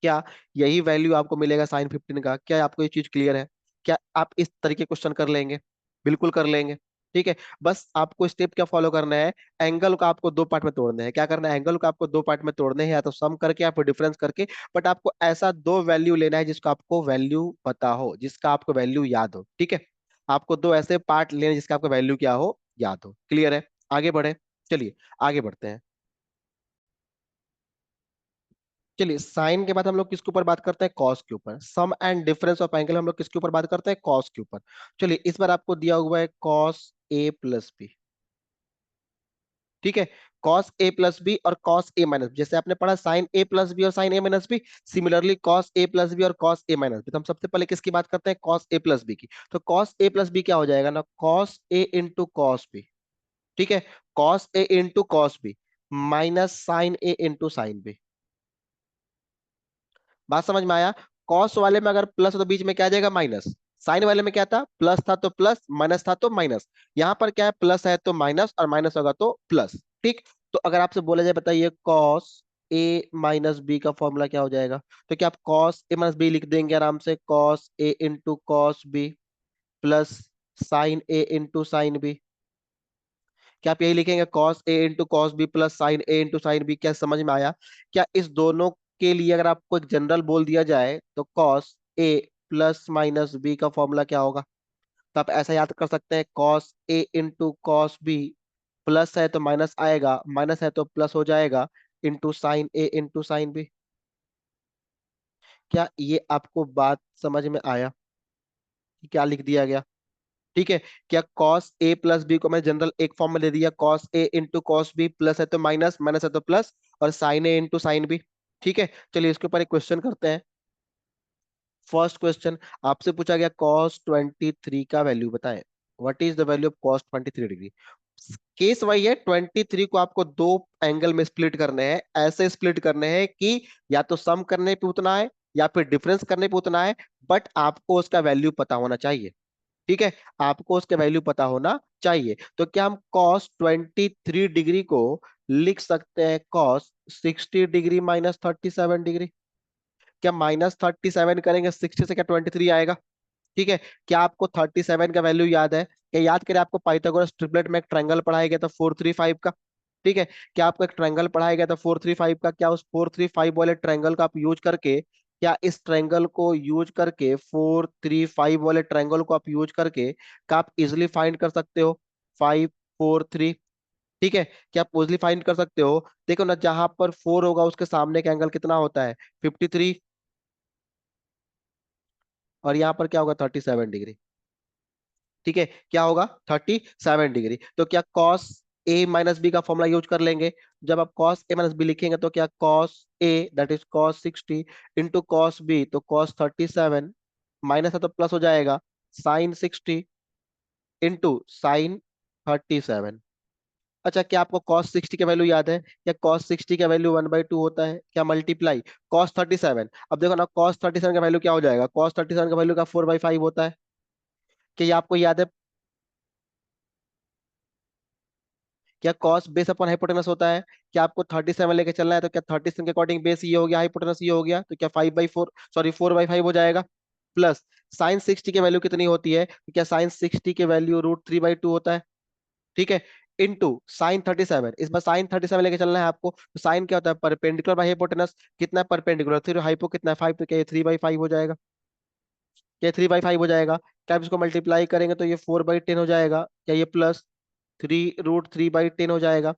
क्या यही वैल्यू आपको मिलेगा साइन 15 का। क्या आपको ये चीज क्लियर है? क्या आप इस तरीके क्वेश्चन कर लेंगे? बिल्कुल कर लेंगे। ठीक है। बस आपको स्टेप क्या फॉलो करना है, एंगल को आपको दो पार्ट में तोड़ना है। क्या करना है, एंगल को आपको दो पार्ट में तोड़ने हैं, या तो सम करके या फिर डिफरेंस करके। बट आपको ऐसा दो वैल्यू लेना है जिसका आपको वैल्यू पता हो, जिसका आपको वैल्यू याद हो। ठीक है। आपको दो ऐसे पार्ट लेने हैं जिसका आपको वैल्यू क्या हो, याद हो। क्लियर है? आगे बढ़े। चलिए आगे बढ़ते हैं। चलिए साइन के बाद हम लोग किसके ऊपर बात करते हैं, कॉस के ऊपर। सम एंड डिफरेंस ऑफ एंगल हम लोग किसके ऊपर बात करते हैं, कॉस के ऊपर। चलिए इस बार आपको दिया हुआ है कॉस ए प्लस बी। ठीक है। कॉस ए प्लस बी और कॉस ए माइनस बी, जैसे आपने पढ़ा साइन ए प्लस बी और sine A minus B, similarly cos A plus B और कॉस ए माइनस बी। तो हम सबसे पहले किसकी बात करते हैं, कॉस ए प्लस बी की। तो कॉस ए प्लस बी क्या हो जाएगा ना, cos A into cos B. ठीक है। Cos A into cos B minus sine A into sine B. बात समझ में आया। कॉस वाले में अगर प्लस हो तो बीच में क्या आ जाएगा, माइनस। साइन वाले में क्या था, प्लस था तो प्लस, माइनस था तो माइनस। यहां पर क्या है, प्लस है तो माइनस और माइनस होगा तो प्लस। ठीक। तो अगर आपसे बोला जाए बताइए कॉस ए माइनस बी का फॉर्मूला क्या हो जाएगा, तो क्या आप कॉस ए माइनस बी लिख देंगे आराम से, cos A into cos B plus sine A into sine B. क्या आप यही लिखेंगे, cos A into cos B plus sine A into sine B. क्या समझ में आया? क्या इस दोनों के लिए अगर आपको एक जनरल बोल दिया जाए तो cos A plus minus B का फॉर्मूला क्या होगा। तो आप ऐसा याद कर सकते हैं, cos A into cos B, plus है तो माइनस आएगा, माइनस है तो प्लस हो जाएगा, into sine A into sine B. क्या ये आपको बात समझ में आया कि क्या लिख दिया गया। ठीक है। क्या कॉस ए प्लस बी को मैं जनरल एक फॉर्म में दे दिया, cos A into cos B, plus है तो माइनस, माइनस है तो प्लस, और sine A into sine B. ठीक है। चलिए इसके ऊपर एक क्वेश्चन करते हैं। फर्स्ट क्वेश्चन आपसे पूछा गया कॉस 23 का वैल्यू बताएं। What is the value of cos 23 degree. Case वही है, 23 को आपको दो एंगल में स्प्लिट करने हैं, ऐसे स्प्लिट करने हैं कि या तो सम करने पे उतना है या फिर डिफरेंस करने पे उतना है, बट आपको उसका वैल्यू पता होना चाहिए। ठीक है। आपको उसके वैल्यू पता होना चाहिए। तो क्या हम कॉस 23 डिग्री को लिख सकते हैं कॉस 60 डिग्री माइनस 37 डिग्री। क्या -37 करेंगे 60 से क्या 23 आएगा। ठीक है। क्या आपको 37 का वैल्यू याद है? क्या याद करें, आपको पाइथागोरस ट्रिपलेट में एक ट्रायंगल पढ़ाया गया था 4 3 5 का। ठीक है। क्या आपको एक ट्रायंगल पढ़ाया गया था 4 3 5 का, क्या उस 4 3 5 वाले ट्रायंगल का आप यूज करके, क्या इस ट्रायंगल को यूज करके 4 3 5 वाले ट्रायंगल को आप यूज करके क्या आप इजिली फाइंड कर सकते हो 5 4 3? ठीक है। क्या आप इजिली फाइंड कर सकते हो? देखो ना, जहां पर 4 होगा उसके सामने का एंगल कितना होता है? 53। और यहाँ पर क्या होगा? 37 डिग्री। ठीक है। क्या होगा? 37 डिग्री। तो क्या कॉस ए माइनस बी का फॉर्मूला यूज कर लेंगे? जब आप कॉस ए माइनस बी लिखेंगे तो क्या cos A that is cos 60 into cos B तो कॉस 37, माइनस है तो प्लस हो जाएगा साइन 60 इंटू साइन 37। अच्छा, क्या आपको cos 60 का वैल्यू याद है? क्या cos 60 का वैल्यू 1/2 होता है? क्या मल्टीप्लाई cos 37? अब देखो ना, cos 37 का वैल्यू क्या हो जाएगा? cos 37 का वैल्यू का 4/5 होता है। क्या ये आपको याद है? क्या कॉस बेस अपॉन हाइपोटेनस होता है? क्या आपको 37 लेके चलना है? तो क्या 37 के अकॉर्डिंग बेस ये हो गया, हाइपोटेनस ये हो गया, तो क्या 5/4, सॉरी 4/5 हो जाएगा। प्लस साइन 60 की वैल्यू कितनी होती है? तो क्या साइन 60 के वैल्यू √3/2 होता है। ठीक है। इंटू साइन 37, इस बार साइन 37 लेके चलना है आपको, तो साइन क्या होता है? Perpendicular by hypotenuse. कितना परपेंडिकुलर? फिर हाइपो कितना है? 5, तो क्या ये 3/5 हो जाएगा? क्या 3/5 हो जाएगा? क्या आप इसको मल्टीप्लाई करेंगे तो ये 4/10 हो जाएगा? क्या ये प्लस 3√3/10 हो जाएगा?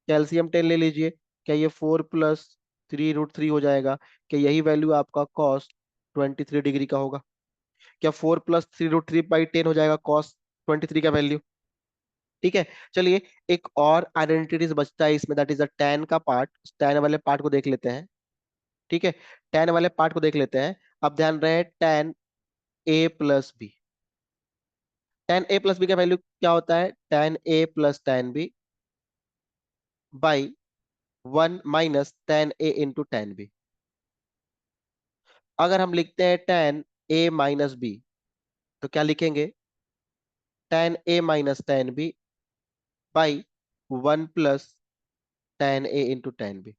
कैल्शियम 10 ले लीजिए। क्या ये 4 प्लस 3√3 हो जाएगा? क्या यही वैल्यू आपका कॉस 23 डिग्री का होगा? क्या 4 प्लस 3√3/10 हो जाएगा cos 23 का वैल्यू? ठीक है। चलिए, एक और आइडेंटिटीज बचता है इसमें, दैट इज द tan का पार्ट। tan वाले पार्ट को देख लेते हैं। ठीक है। tan वाले पार्ट को देख लेते हैं। अब ध्यान रहे, tan a plus B. tan a plus B का वैल्यू क्या होता है? tan a plus tan b by 1 - tan a into tan b। अगर हम लिखते हैं tan a - b, तो क्या लिखेंगे? tan a - tan b by 1 + tan a into tan b।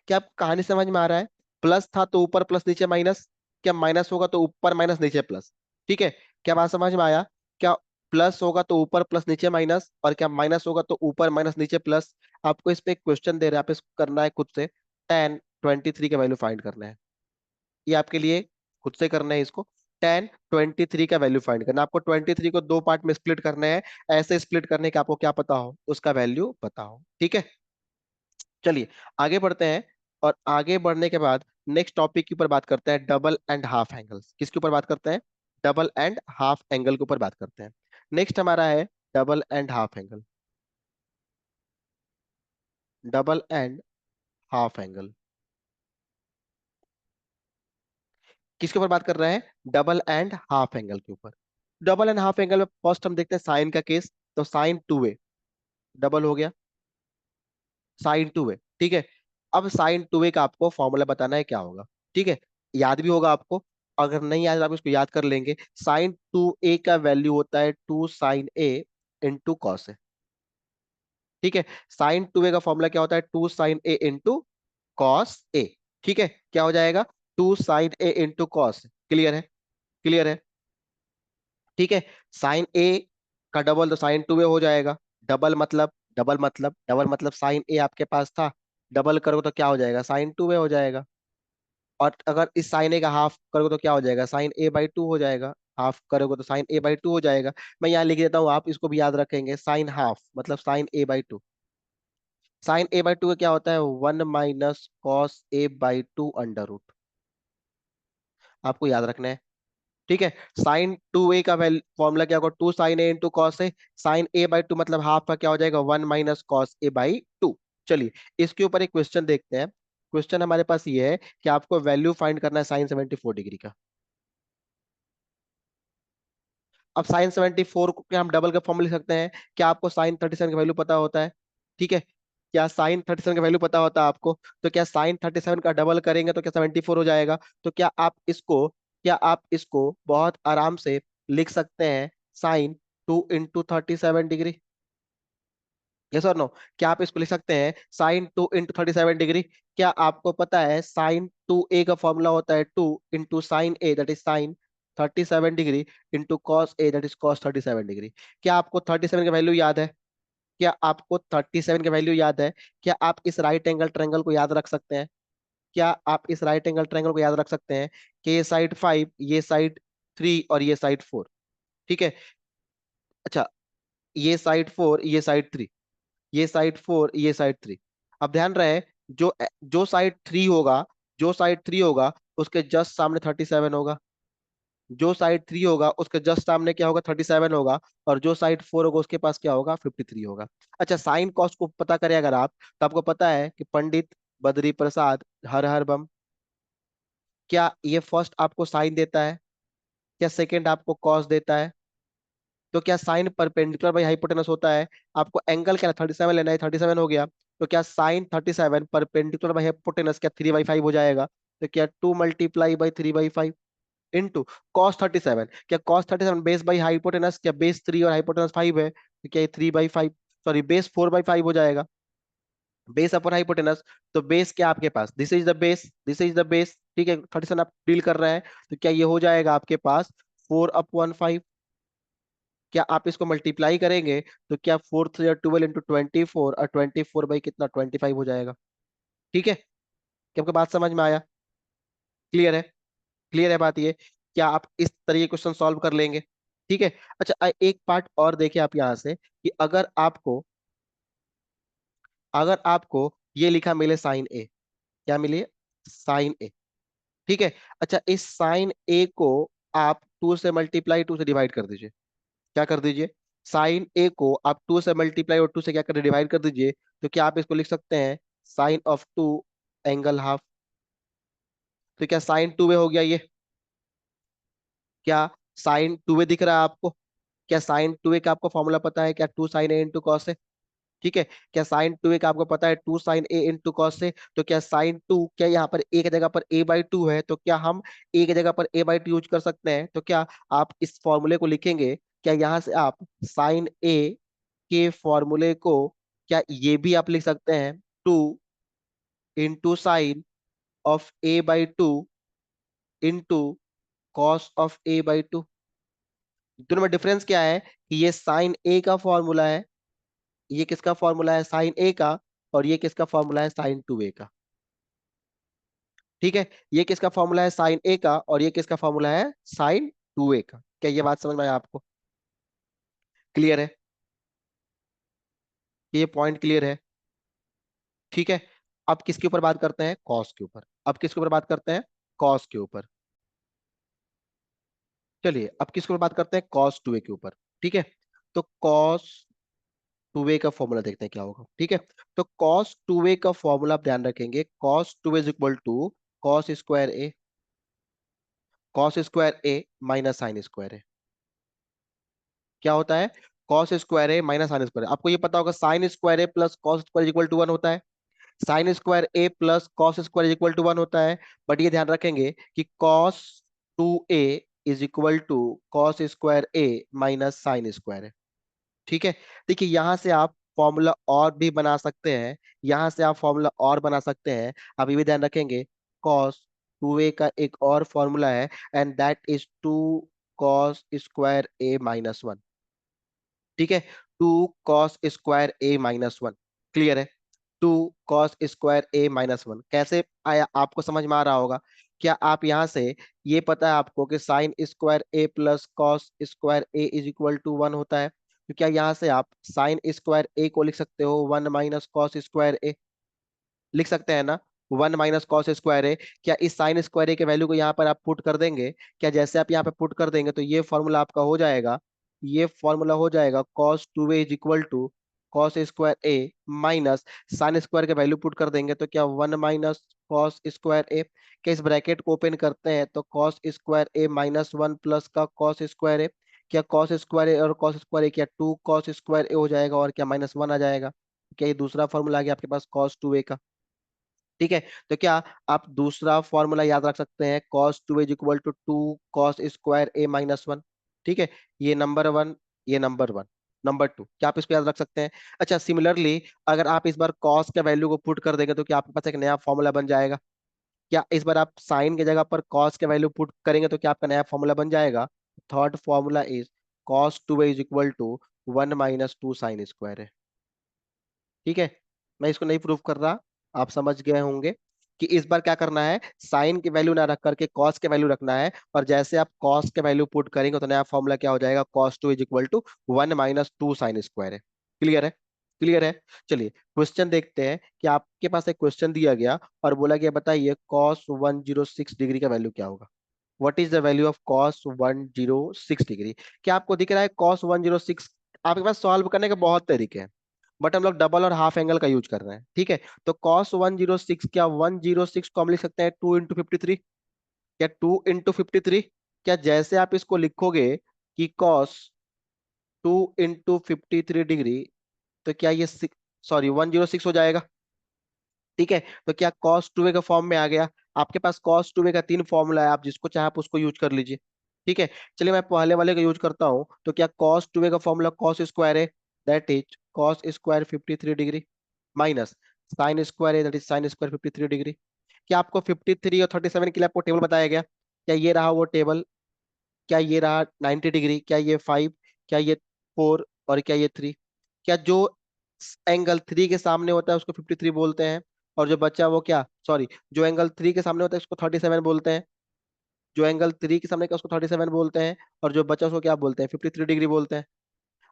क्या आप कहानी समझ में आ रहा है? प्लस था तो ऊपर प्लस नीचे माइनस, क्या माइनस होगा तो ऊपर माइनस नीचे प्लस। ठीक है। क्या बात समझ में आया? क्या प्लस होगा तो ऊपर प्लस नीचे माइनस, और क्या माइनस होगा तो ऊपर माइनस नीचे प्लस। आपको इस पे एक क्वेश्चन दे रहे हैं, आप इसको करना है खुद से। tan 23 का वैल्यू फाइंड करना है। ये आपके लिए खुद से करना है इसको। tan 23 का वैल्यू फाइंड करना है आपको। 23 को दो पार्ट में स्प्लिट करना है। ऐसे स्प्लिट करने का आपको क्या पता हो, उसका वैल्यू पता हो। ठीक है। चलिए, आगे बढ़ते हैं। और आगे बढ़ने के बाद नेक्स्ट टॉपिक के ऊपर बात करते हैं, डबल एंड हाफ एंगल्स। किसके ऊपर बात करते हैं? डबल एंड हाफ एंगल के ऊपर बात करते हैं। नेक्स्ट हमारा है double and half angle. Double and half angle किसके ऊपर बात कर रहे हैं? डबल एंड हाफ एंगल के ऊपर। डबल एंड हाफ एंगल में फर्स्ट हम देखते हैं साइन का केस। तो साइन 2a डबल हो गया, साइन 2a। ठीक है। अब साइन 2a का आपको फॉर्मूला बताना है क्या होगा। ठीक है। याद भी होगा आपको। अगर नहीं याद, आप इसको याद कर लेंगे। साइन 2a का वैल्यू होता है 2 sin a into cos A. ठीक है। साइन 2a का फॉर्मूला क्या होता है? 2 sin a into cos A. ठीक है। क्या हो जाएगा? 2 sin a into cos. Clear है? क्लियर है? ठीक है। साइन ए का डबल तो साइन 2a हो जाएगा। डबल मतलब साइन ए आपके पास था, डबल करोगे तो क्या हो जाएगा? साइन 2a हो जाएगा। और अगर इस साइन ए का हाफ करोगे तो क्या हो जाएगा? sin a/2 हो जाएगा। हाफ करोगे तो sin a/2 हो जाएगा। मैं यहाँ लिख देता हूँ, आप इसको भी याद रखेंगे। साइन हाफ मतलब sin a/2। sin a/2 का क्या होता है? 1 - cos a/2 अंडर रूट। आपको याद रखना है। ठीक है। साइन 2a का वैल्यू फॉर्मूला क्या होगा? 2 sin a into cos A. sin a/2 मतलब हाफ का क्या हो जाएगा? 1 - cos a/2। चलिए, इसके ऊपर एक क्वेश्चन देखते हैं। क्वेश्चन हमारे पास ये है कि आपको वैल्यू फाइंड करना है sin 74 डिग्री का। अब sin 74 को क्या हम डबल का फॉर्म लिख सकते हैं? क्या आपको sin 37 का वैल्यू पता होता है? ठीक है। क्या sin 37 का वैल्यू पता होता है आपको? तो क्या sin 37 का डबल करेंगे तो क्या 74 हो जाएगा? तो क्या आप इसको बहुत आराम से लिख सकते हैं, sin 2 × 37 डिग्री। यस और नो? क्या आप इसको लिख सकते हैं sin 2 × 37 डिग्री? क्या आपको पता है sin 2a का फॉर्मूला होता है 2 × sin a that is sin 37 degree into cos A that is cos 37 degree. क्या आपको 37 का वैल्यू याद है? क्या आपको 37 की वैल्यू याद है? क्या आप इस राइट एंगल ट्रायंगल को याद रख सकते हैं? क्या आप इस राइट एंगल ट्रायंगल को याद रख सकते हैं कि ये साइड 5, ये साइड 3 और ये साइड 4? ठीक है। अच्छा, ये साइड 4, ये साइड 3, ये साइड 4, ये साइड 3। अब ध्यान रहे, जो जो साइड 3 होगा, जो साइड 3 होगा उसके जस्ट सामने 37 होगा। जो साइड 3 होगा उसके जस्ट सामने क्या होगा? 37 होगा। और जो साइड 4 होगा उसके पास क्या होगा? 53 होगा। अच्छा, साइन कॉस को पता करें अगर आप, तो आपको पता है कि पंडित बद्री प्रसाद हर हर बम। क्या ये फर्स्ट आपको साइन देता है? क्या सेकंड आपको कॉस देता है? तो क्या साइन परपेंडिकुलर बाई हाइपोटेनस होता है? आपको एंगल क्या 37 लेना है, 37 हो गया। तो क्या साइन 37 परपेंडिकुलर बाई हाइपोटेनस क्या 3/5 हो जाएगा? तो क्या 2 × 3/5 इंटू कॉस 37, क्या कॉस 37 बेस बाई हाइपोटेनस, क्या बेस 3 और हाइपोटेनस 5 है, तो क्या ये 3/5, सॉरी बेस 4/5 हो जाएगा, बेस अपॉन हाइपोटेनस। तो बेस क्या आपके पास, this is the base, this is the base, ठीक है, 37 आप डील कर रहे हैं। तो क्या ये हो जाएगा आपके पास 4/5? क्या आप इसको मल्टीप्लाई करेंगे तो क्या 4 × 3 = 12 इंटू 24, और 24 बाई कितना 25 हो जाएगा। ठीक है, क्या आपको बात समझ में आया? क्लियर है? क्लियर है बात ये? क्या आप इस तरीके क्वेश्चन सॉल्व कर लेंगे? ठीक है। अच्छा, एक पार्ट और देखिए आप यहां से कि अगर आपको ये लिखा मिले साइन ए, क्या मिले? Sign A. ठीक है। अच्छा, इस साइन ए को आप 2 से मल्टीप्लाई, 2 से डिवाइड कर दीजिए। क्या कर दीजिए? साइन ए को आप 2 से मल्टीप्लाई और 2 से क्या कर डिवाइड कर दीजिए। तो क्या आप इसको लिख सकते हैं साइन ऑफ 2 एंगल हाफ? तो क्या साइन 2 हो गया ये? क्या साइन 2 दिख रहा है आपको? क्या साइन 2 का आपको फॉर्मूला पता है? क्या 2 sin A × cos है? ठीक है। क्या साइन 2 का आपको पता है 2 sin A × cos से? तो क्या साइन 2, क्या यहाँ पर एक जगह पर A/2 है, तो क्या हम एक जगह पर A/2 यूज कर सकते हैं? तो क्या आप इस फॉर्मूले को लिखेंगे? क्या यहाँ से आप साइन ए के फॉर्मूले को, क्या ये भी आप लिख सकते हैं 2 × sin of A/2 into cos of A/2? दोनों में डिफरेंस क्या है कि ये साइन ए का फॉर्मूला है, ये किसका फॉर्मूला है? साइन ए का। और ये किसका फॉर्मूला है? साइन 2A का। ठीक है, ये किसका फॉर्मूला है? साइन ए का। और ये किसका फॉर्मूला है? साइन 2A का। क्या ये बात समझ में आया आपको? क्लियर है? ये पॉइंट क्लियर है? ठीक है। अब किसके ऊपर बात करते हैं? कॉस के ऊपर। अब किसके ऊपर बात करते हैं? कॉस के ऊपर। चलिए, अब किसके ऊपर बात करते हैं? कॉस 2A के ऊपर। ठीक है। तो कॉस 2A का फॉर्मूला देखते हैं क्या होगा। ठीक है। तो कॉस 2A का फॉर्मूला आप ध्यान रखेंगे, cos 2A is equal to cos square A, cos square A minus sine square A. क्या होता है? Cos square A minus sine square. आपको ये पता होगा sine square A plus cos square equal to 1 होता है। Sine square A plus cos square equal to 1 होता है। बट ये ध्यान रखेंगे कि cos 2A is equal to cos square A minus sine square. ठीक है। देखिए, यहां से आप फॉर्मूला और भी बना सकते हैं, यहां से आप फॉर्मूला और बना सकते हैं। आप ये भी ध्यान रखेंगे, कॉस 2A का एक और फॉर्मूला है, and that is 2 cos square A - 1। ठीक है। 2 cos स्क्वायर A - 1। क्लियर है? 2 cos स्क्वायर A - 1 कैसे आया आपको समझ में आ रहा होगा? क्या आप यहां से, ये पता है आपको कि sine square A plus cos square A is equal to 1 होता है। तो क्या यहाँ से आप साइन स्क्वायर ए को लिख सकते हो 1 - cos स्क्वायर ए? लिख सकते हैं ना? 1 - cos स्क्वायर ए। क्या इस साइन स्क्वायर ए के वैल्यू को यहाँ पर आप पुट कर देंगे? क्या जैसे आप यहाँ पे पुट कर देंगे तो ये फॉर्मूला आपका हो जाएगा, ये फॉर्मूला हो जाएगा cos 2A is equal to cos square A minus sine square के वैल्यू पुट कर देंगे तो क्या 1 - cos स्क्वायर ए। क्या इस ब्रैकेट को ओपन करते हैं तो कॉस स्क्वायर A - 1 प्लस का कॉस स्क्वायर ए। क्या कॉस स्क्वायर ए और कॉस स्क्वायर ए, क्या 2 cos स्क्वायर ए हो जाएगा और क्या -1 आ जाएगा। क्या ये दूसरा फॉर्मूला आ गया आपके पास कॉस 2A का। ठीक है। तो क्या आप दूसरा फॉर्मूला याद रख सकते हैं, cos 2 is equal to 2 cos square A - 1। ठीक है। ये नंबर वन, ये नंबर वन। नंबर टू, क्या आप इसको याद रख सकते हैं? अच्छा, सिमिलरली अगर आप इस बार cos के वैल्यू को पुट कर देंगे तो क्या आपके पास एक नया फॉर्मूला बन जाएगा? क्या इस बार आप साइन की जगह पर cos के वैल्यू पुट करेंगे तो क्या आपका नया फॉर्मूला बन जाएगा? Third formula is cos 2A is equal to 1 - 2 sin square है। ठीक है, मैं इसको नहीं प्रूव कर रहा, आप समझ गए होंगे कि इस बार क्या करना है, साइन की वैल्यू ना रख करके कॉस के वैल्यू रखना है, और जैसे आप कॉस के वैल्यू पुट करेंगे तो नया फॉर्मूला क्या हो जाएगा, cos two is equal to 1 - 2 sine square है। क्लियर है? क्लियर है? चलिए क्वेश्चन देखते हैं कि आपके पास एक क्वेश्चन दिया गया और बोला गया बताइए कॉस 106 डिग्री का वैल्यू क्या होगा। What is the value of cos 106 degree. क्या आपको दिख रहा है कॉस 106? आपके पास सॉल्व करने के बहुत तरीके हैं, बट हम लोग डबल और हाफ एंगल का यूज कर रहे हैं, ठीक है। तो कॉस 106, क्या 106 को हम लिख सकते हैं 2 × 53? क्या 2 × 53? क्या जैसे आप इसको लिखोगे कि कॉस 2 × 53 डिग्री, तो क्या ये सॉरी 106 हो जाएगा, ठीक है। तो क्या कॉस टू ए का फॉर्म में आ गया। आपके पास कॉस टू ए का 3 फॉर्मूला है, आप जिसको चाहे आप उसको यूज कर लीजिए, ठीक है। चलिए मैं पहले वाले का यूज करता हूं, तो क्या कॉस टू ए का फॉर्मूला कॉस स्क्वायर है, that is cos square 53 degree, minus sine square है, that is sine square 53 degree. क्या आपको 53 और 37 के लिए आपको टेबल बताया गया, क्या ये रहा वो टेबल, क्या ये रहा 90 डिग्री, क्या ये 5, क्या ये 4, और क्या ये 3। क्या जो एंगल 3 के सामने होता है उसको 53 बोलते हैं, और जो बचा वो क्या, सॉरी, जो एंगल 3 के सामने होता है उसको 37 बोलते हैं, जो एंगल 3 के सामने का उसको 37 बोलते हैं, और जो बचा उसको क्या बोलते हैं, 53 डिग्री बोलते हैं।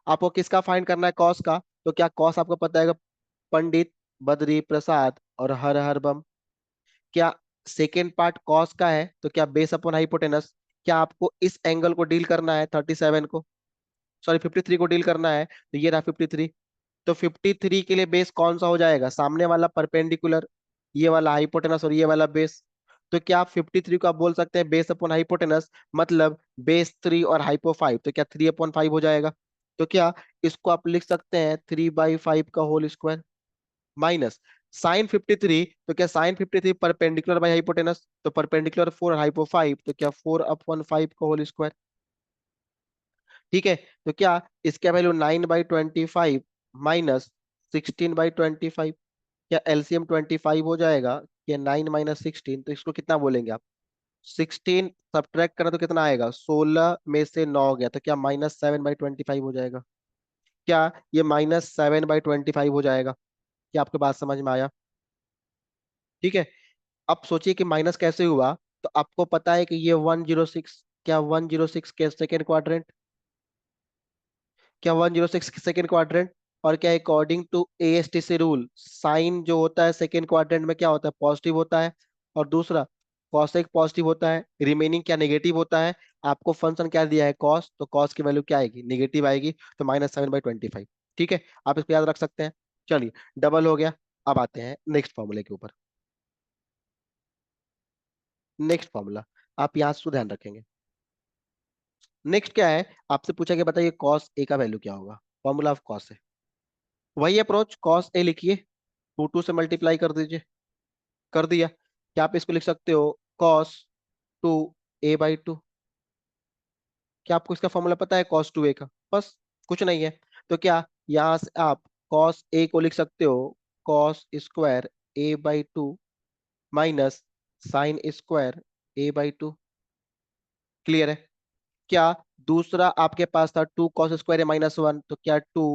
आपको किसका फाइंड करना है, कॉस का। तो क्या कॉस आपको पता है, पंडित, बद्री प्रसाद और हर हर बम। क्या सेकेंड पार्ट कॉस का है, तो क्या बेस अपॉन हाइपोटेनस। क्या आपको इस एंगल को डील करना है 37 को, सॉरी 53 को डील करना है, तो ये रहा 53। तो 53 के लिए बेस कौन सा हो जाएगा, सामने वाला परपेंडिकुलर, ये वाला हाइपोटेनस और ये वाला बेस। तो क्या आप 53 को आप बोल सकते हैं बेस अपॉन हाइपोटेनस, मतलब बेस 3 और हाइपो 5, तो क्या 3/5 हो जाएगा। तो क्या इसको आप लिख सकते हैं 3/5 का होल स्क्वायर, माइनस साइन 53, तो क्या साइन 53 परपेंडिकुलर बाई हाइपोटेनस, तो परपेंडिकुलर 4 और हाइपो 5, तो क्या 4/5 का होल स्क्वायर, ठीक है। तो क्या इसका वैल्यू 9/25 माइनस 16/25, क्या एलसीएम 25 हो जाएगा, या 9 - 16, तो इसको कितना बोलेंगे आप, 16 सब्ट्रैक्ट करें तो कितना आएगा, 16 में से 9 गया, तो क्या -7/25 हो जाएगा। क्या ये -7/25 हो जाएगा। क्या आपके बात समझ में आया, ठीक है। अब सोचिए कि माइनस कैसे हुआ। तो आपको पता है कि ये 106, क्या 106 के सेकेंड क्वाड्रेंट, क्या 106 सेकेंड क्वाड्रेंट, और क्या according to ASTC rule sign जो होता है सेकेंड क्वाड्रेंट में क्या होता है, पॉजिटिव होता है, और दूसरा कॉसेक पॉजिटिव होता है, रिमेनिंग क्या नेगेटिव होता है। आपको फंक्शन क्या दिया है कॉस, तो कॉस की वैल्यू क्या आएगी, नेगेटिव आएगी, तो -7/25, ठीक है। आप इसको याद रख सकते हैं। चलिए डबल हो गया। अब आते हैं नेक्स्ट फॉर्मूले के ऊपर। नेक्स्ट फॉर्मूला आप यहाँ से ध्यान रखेंगे। नेक्स्ट क्या है, आपसे पूछा गया बताइए कॉस ए का वैल्यू क्या होगा। फॉर्मूला ऑफ कॉस ए, वही अप्रोच, कॉस ए लिखिए, 2 से मल्टीप्लाई कर दीजिए, कर दिया। क्या आप इसको लिख सकते हो cos 2a/2। क्या आपको इसका फॉर्मूला पता है cos 2a का, बस कुछ नहीं है। तो क्या यहाँ से आप कॉस ए को लिख सकते हो cos² a/2 minus sine square a/2। Clear है? क्या दूसरा आपके पास था 2 cos² a - 1, तो क्या 2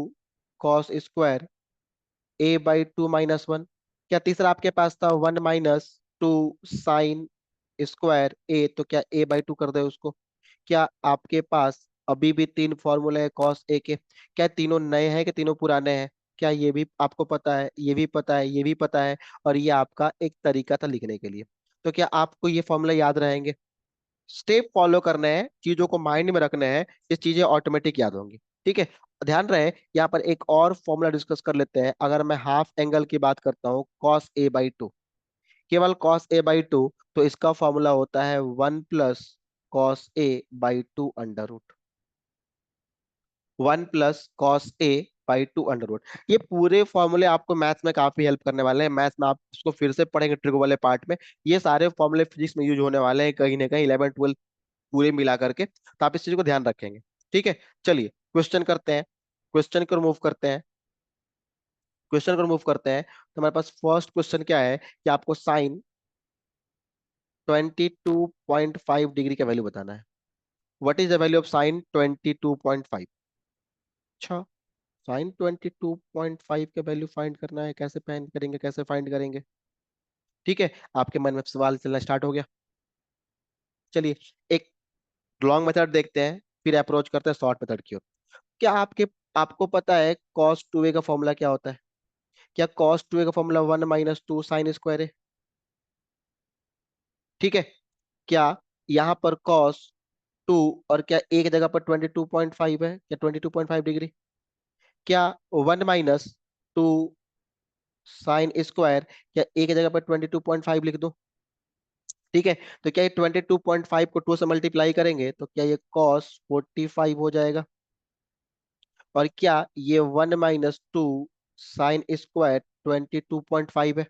cos² a/2 - 1। क्या तीसरा आपके पास था 1 - 2 sin² a, तो क्या a/2 कर दे उसको। क्या आपके पास अभी भी 3 फॉर्मूले है कॉस ए के, क्या तीनों नए हैं कि तीनों पुराने हैं। क्या ये भी आपको पता है, ये भी पता है, ये भी पता है, और ये आपका एक तरीका था लिखने के लिए। तो क्या आपको ये फॉर्मूला याद रहेंगे, स्टेप फॉलो करने हैं, चीजों को माइंड में रखने हैं, ये चीजें ऑटोमेटिक याद होंगी, ठीक है। ध्यान रहे, यहाँ पर एक और फॉर्मूला डिस्कस कर लेते हैं। अगर मैं हाफ एंगल की बात करता हूँ cos a/2, केवल cos a/2, तो इसका फॉर्मूला होता है 1 + cos a/2 1 + cos a/2 ये पूरे फॉर्मूले आपको मैथ्स में काफी हेल्प करने वाले हैं। मैथ्स में आप इसको फिर से पढ़ेंगे ट्रिगो वाले पार्ट में, ये सारे फॉर्मूले फिजिक्स में यूज होने वाले हैं कहीं ना कहीं 11 12 पूरे मिला करके, तो आप इस चीज को ध्यान रखेंगे, ठीक है। चलिए क्वेश्चन करते हैं, क्वेश्चन को रिमूव करते हैं, क्वेश्चन को रिमूव करते हैं। तो हमारे पास फर्स्ट क्वेश्चन क्या है कि आपको साइन 22.5 डिग्री का वैल्यू बताना है। What is the value of sign 22.5। अच्छा, साइन 22.5 का वैल्यू फाइंड करना है, कैसे फाइंड करेंगे, कैसे फाइंड करेंगे? ठीक है, आपके मन में सवाल चलना स्टार्ट हो गया। चलिए, एक लॉन्ग मेथड देखते हैं, फिर अप्रोच करते हैं शॉर्ट मेथड की ओर। क्या आपको पता है cos 2a का फॉर्मूला क्या होता है? क्या cos 2a का फॉर्मूला 1 - 2 साइन स्क्वायर है? ठीक है। क्या यहाँ पर cos 2 और क्या एक जगह पर 22.5 है, क्या 22.5 डिग्री? क्या 1 - 2 साइन स्क्वायर, क्या एक जगह पर 22.5 लिख दो? ठीक है। तो क्या ये 22.5 को 2 से मल्टीप्लाई करेंगे तो क्या ये cos 45 हो जाएगा? और क्या ये 1 - 2 साइन स्क्वायर 22.5 है?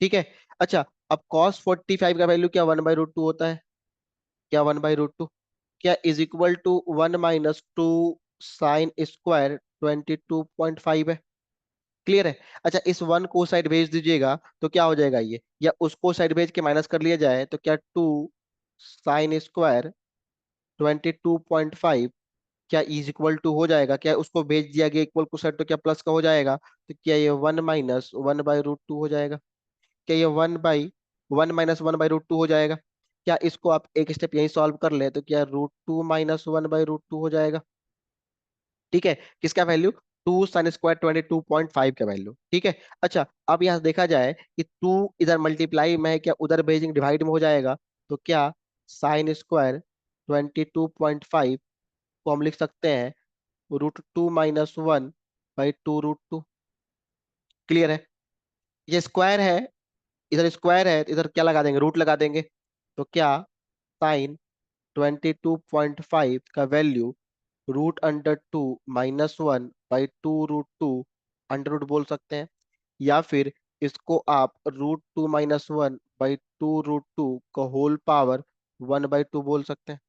ठीक है। अच्छा, अब cos 45 का वैल्यू क्या 1/√2 होता है? क्या 1/√2? क्या is equal to 1 - 2 sine square 22.5 है? क्लियर है? अच्छा, इस वन को साइड भेज दीजिएगा तो क्या हो जाएगा ये, या उसको साइड भेज के माइनस कर लिया जाए तो क्या 2 साइन स्क्वायर 22.5 क्या इज इक्वल टू हो जाएगा, क्या उसको भेज दिया गया इक्वल को साइड तो क्या प्लस का हो जाएगा, तो क्या ये 1 - 1/√2 हो जाएगा? क्या ये 1 - 1/√2 हो जाएगा? क्या इसको आप एक स्टेप यही सॉल्व कर ले तो क्या √2 - 1/√2 हो जाएगा? ठीक है। किसका वैल्यू? 2 sin² 22.5 का वैल्यू। ठीक है। अच्छा, अब यहाँ देखा जाए कि 2 इधर मल्टीप्लाई में है, क्या उधर भेजिंग डिवाइड में हो जाएगा, तो क्या sin² 22.5 को हम लिख सकते हैं √2 - 1/2√2। क्लियर है? ये स्क्वायर है, इधर स्क्वायर है, इधर क्या लगा देंगे, रूट लगा देंगे। तो क्या साइन 22.5 का वैल्यू √2 - 1/2√2 अंडर रूट बोल सकते हैं, या फिर इसको आप √2 - 1/2√2 का होल पावर 1/2 बोल सकते हैं।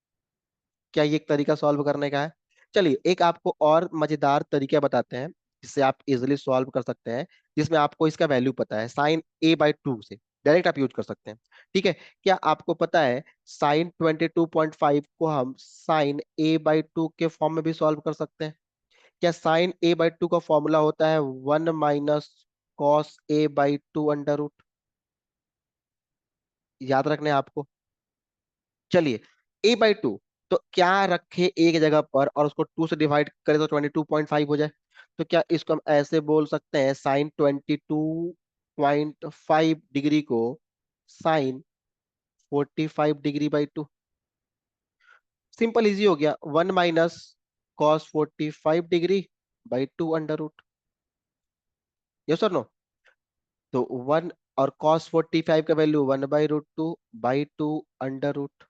क्या ये एक तरीका सॉल्व करने का है? चलिए, एक आपको और मजेदार तरीका बताते हैं जिससे आप इजिली सॉल्व कर सकते हैं, जिसमें आपको इसका वैल्यू पता है, sin a/2 से डायरेक्ट आप यूज कर सकते हैं। ठीक है। क्या आपको पता है साइन 22.5 को हम sin a/2 के फॉर्म में भी सॉल्व कर सकते हैं? क्या sin a/2 का फॉर्मूला होता है 1 - cos a/2 अंडर रूट? याद रखने हैं आपको। चलिए, a/2 तो क्या रखे एक जगह पर और उसको 2 से डिवाइड करें तो 22.5 हो जाए। तो क्या इसको हम ऐसे बोल सकते हैं साइन 22.5 डिग्री को साइन 45 डिग्री/2? सिंपल इजी हो गया, 1 - cos 45 डिग्री/2 अंडर रूट। यस और नो? तो 1 और cos 45 का वैल्यू 1/√2/2 अंडर रूट।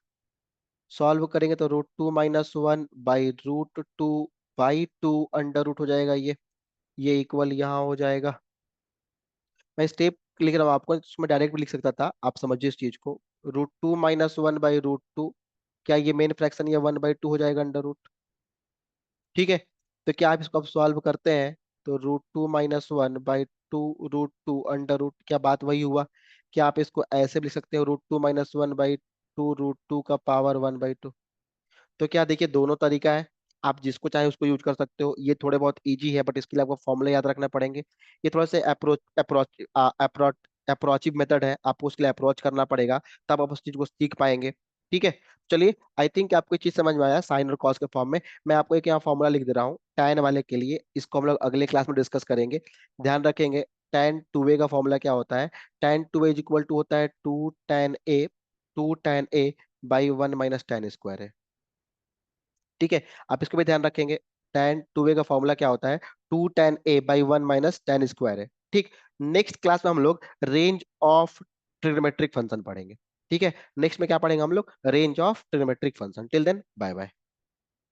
सॉल्व करेंगे तो √2 - 1/√2/2 अंडर रूट हो जाएगा ये इक्वल यहाँ हो जाएगा। मैं स्टेप लिख रहा हूँ आपको, उसमें डायरेक्ट भी लिख सकता था, आप समझिए इस चीज को। √2 - 1/√2, क्या ये मेन फ्रैक्शन या 1/2 हो जाएगा अंडर रूट? ठीक है। तो क्या आप इसको अब सॉल्व करते हैं तो √2 - 1/2 अंडर रूट, क्या बात वही हुआ? क्या आप इसको ऐसे भी लिख सकते हो √2 - 1/2 √2 का पावर 1/2? तो क्या देखिए, दोनों तरीका है, आप जिसको चाहे उसको यूज कर सकते हो। ये थोड़े बहुत इजी है बट इसके लिए आपको फॉर्मूला याद रखना पड़ेंगे। ये थोड़ा सा अप्रोच अप्रोच अप्रोच अप्रोचिव मेथड है, आपको उसके लिए अप्रोच करना पड़ेगा, तब आप उस चीज को सीख पाएंगे। ठीक है। चलिए, आई थिंक आपको ये चीज समझ में आया साइन और कॉस के फॉर्म में। मैं आपको एक यहाँ फॉर्मूला लिख दे रहा हूँ tan वाले के लिए, इसको हम लोग अगले क्लास में डिस्कस करेंगे। ध्यान रखेंगे, tan 2a का फॉर्मूला क्या होता है? tan 2a is equal to होता है 2 tan a है। ठीक है। आप इसको भी ध्यान रखेंगे, tan 2a का फॉर्मूला क्या होता है? 2 tan a/1 - tan स्क्वायर है। ठीक। नेक्स्ट क्लास में हम लोग रेंज ऑफ ट्रिग्नोमेट्रिक फंक्शन पढ़ेंगे। ठीक है। नेक्स्ट में क्या पढ़ेंगे हम लोग? Range of trigonometric function. Till then, bye bye.